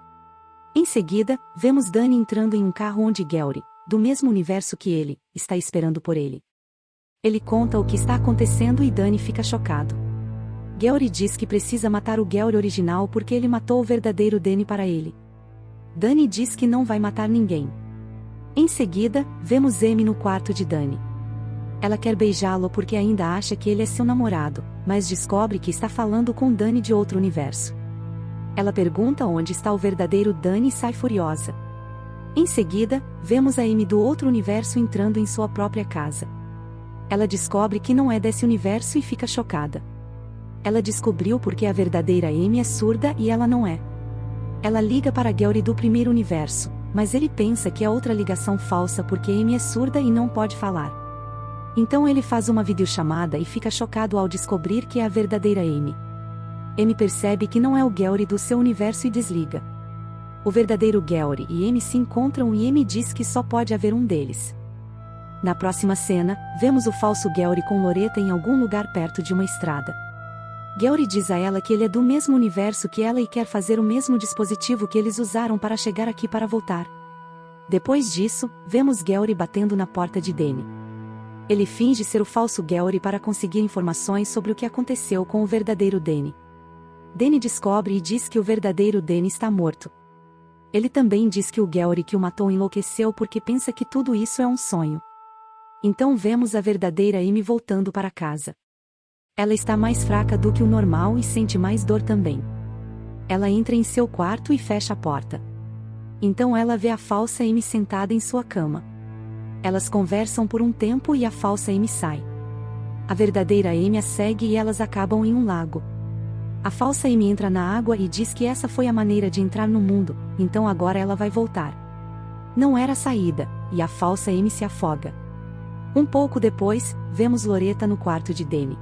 Em seguida, vemos Danny entrando em um carro onde Gary, do mesmo universo que ele, está esperando por ele. Ele conta o que está acontecendo e Danny fica chocado. Gary diz que precisa matar o Gary original porque ele matou o verdadeiro Danny para ele. Danny diz que não vai matar ninguém. Em seguida, vemos Amy no quarto de Danny. Ela quer beijá-lo porque ainda acha que ele é seu namorado, mas descobre que está falando com Danny de outro universo. Ela pergunta onde está o verdadeiro Danny e sai furiosa. Em seguida, vemos a Amy do outro universo entrando em sua própria casa. Ela descobre que não é desse universo e fica chocada. Ela descobriu porque a verdadeira Amy é surda e ela não é. Ela liga para Gary do primeiro universo, mas ele pensa que é outra ligação falsa porque Amy é surda e não pode falar. Então ele faz uma videochamada e fica chocado ao descobrir que é a verdadeira Amy. Amy percebe que não é o Gary do seu universo e desliga. O verdadeiro Gary e Amy se encontram e Amy diz que só pode haver um deles. Na próxima cena, vemos o falso Gary com Loretta em algum lugar perto de uma estrada. Gary diz a ela que ele é do mesmo universo que ela e quer fazer o mesmo dispositivo que eles usaram para chegar aqui para voltar. Depois disso, vemos Gary batendo na porta de Danny. Ele finge ser o falso Gary para conseguir informações sobre o que aconteceu com o verdadeiro Danny. Danny descobre e diz que o verdadeiro Danny está morto. Ele também diz que o Gary que o matou enlouqueceu porque pensa que tudo isso é um sonho. Então vemos a verdadeira Amy voltando para casa. Ela está mais fraca do que o normal e sente mais dor também. Ela entra em seu quarto e fecha a porta. Então ela vê a falsa Amy sentada em sua cama. Elas conversam por um tempo e a falsa Amy sai. A verdadeira Amy a segue e elas acabam em um lago. A falsa Amy entra na água e diz que essa foi a maneira de entrar no mundo, então agora ela vai voltar. Não era a saída, e a falsa Amy se afoga. Um pouco depois, vemos Loretta no quarto de Danny.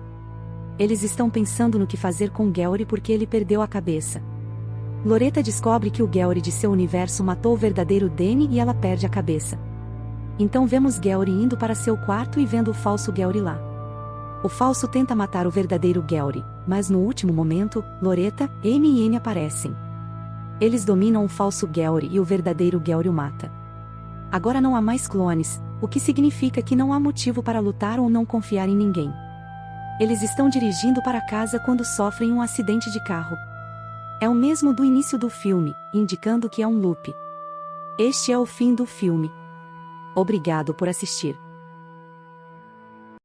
Eles estão pensando no que fazer com Gary porque ele perdeu a cabeça. Loretta descobre que o Gary de seu universo matou o verdadeiro Danny e ela perde a cabeça. Então vemos Gary indo para seu quarto e vendo o falso Gary lá. O falso tenta matar o verdadeiro Gary, mas no último momento, Loretta, Amy e Annie aparecem. Eles dominam o falso Gary e o verdadeiro Gary o mata. Agora não há mais clones, o que significa que não há motivo para lutar ou não confiar em ninguém. Eles estão dirigindo para casa quando sofrem um acidente de carro. É o mesmo do início do filme, indicando que é um loop. Este é o fim do filme. Obrigado por assistir.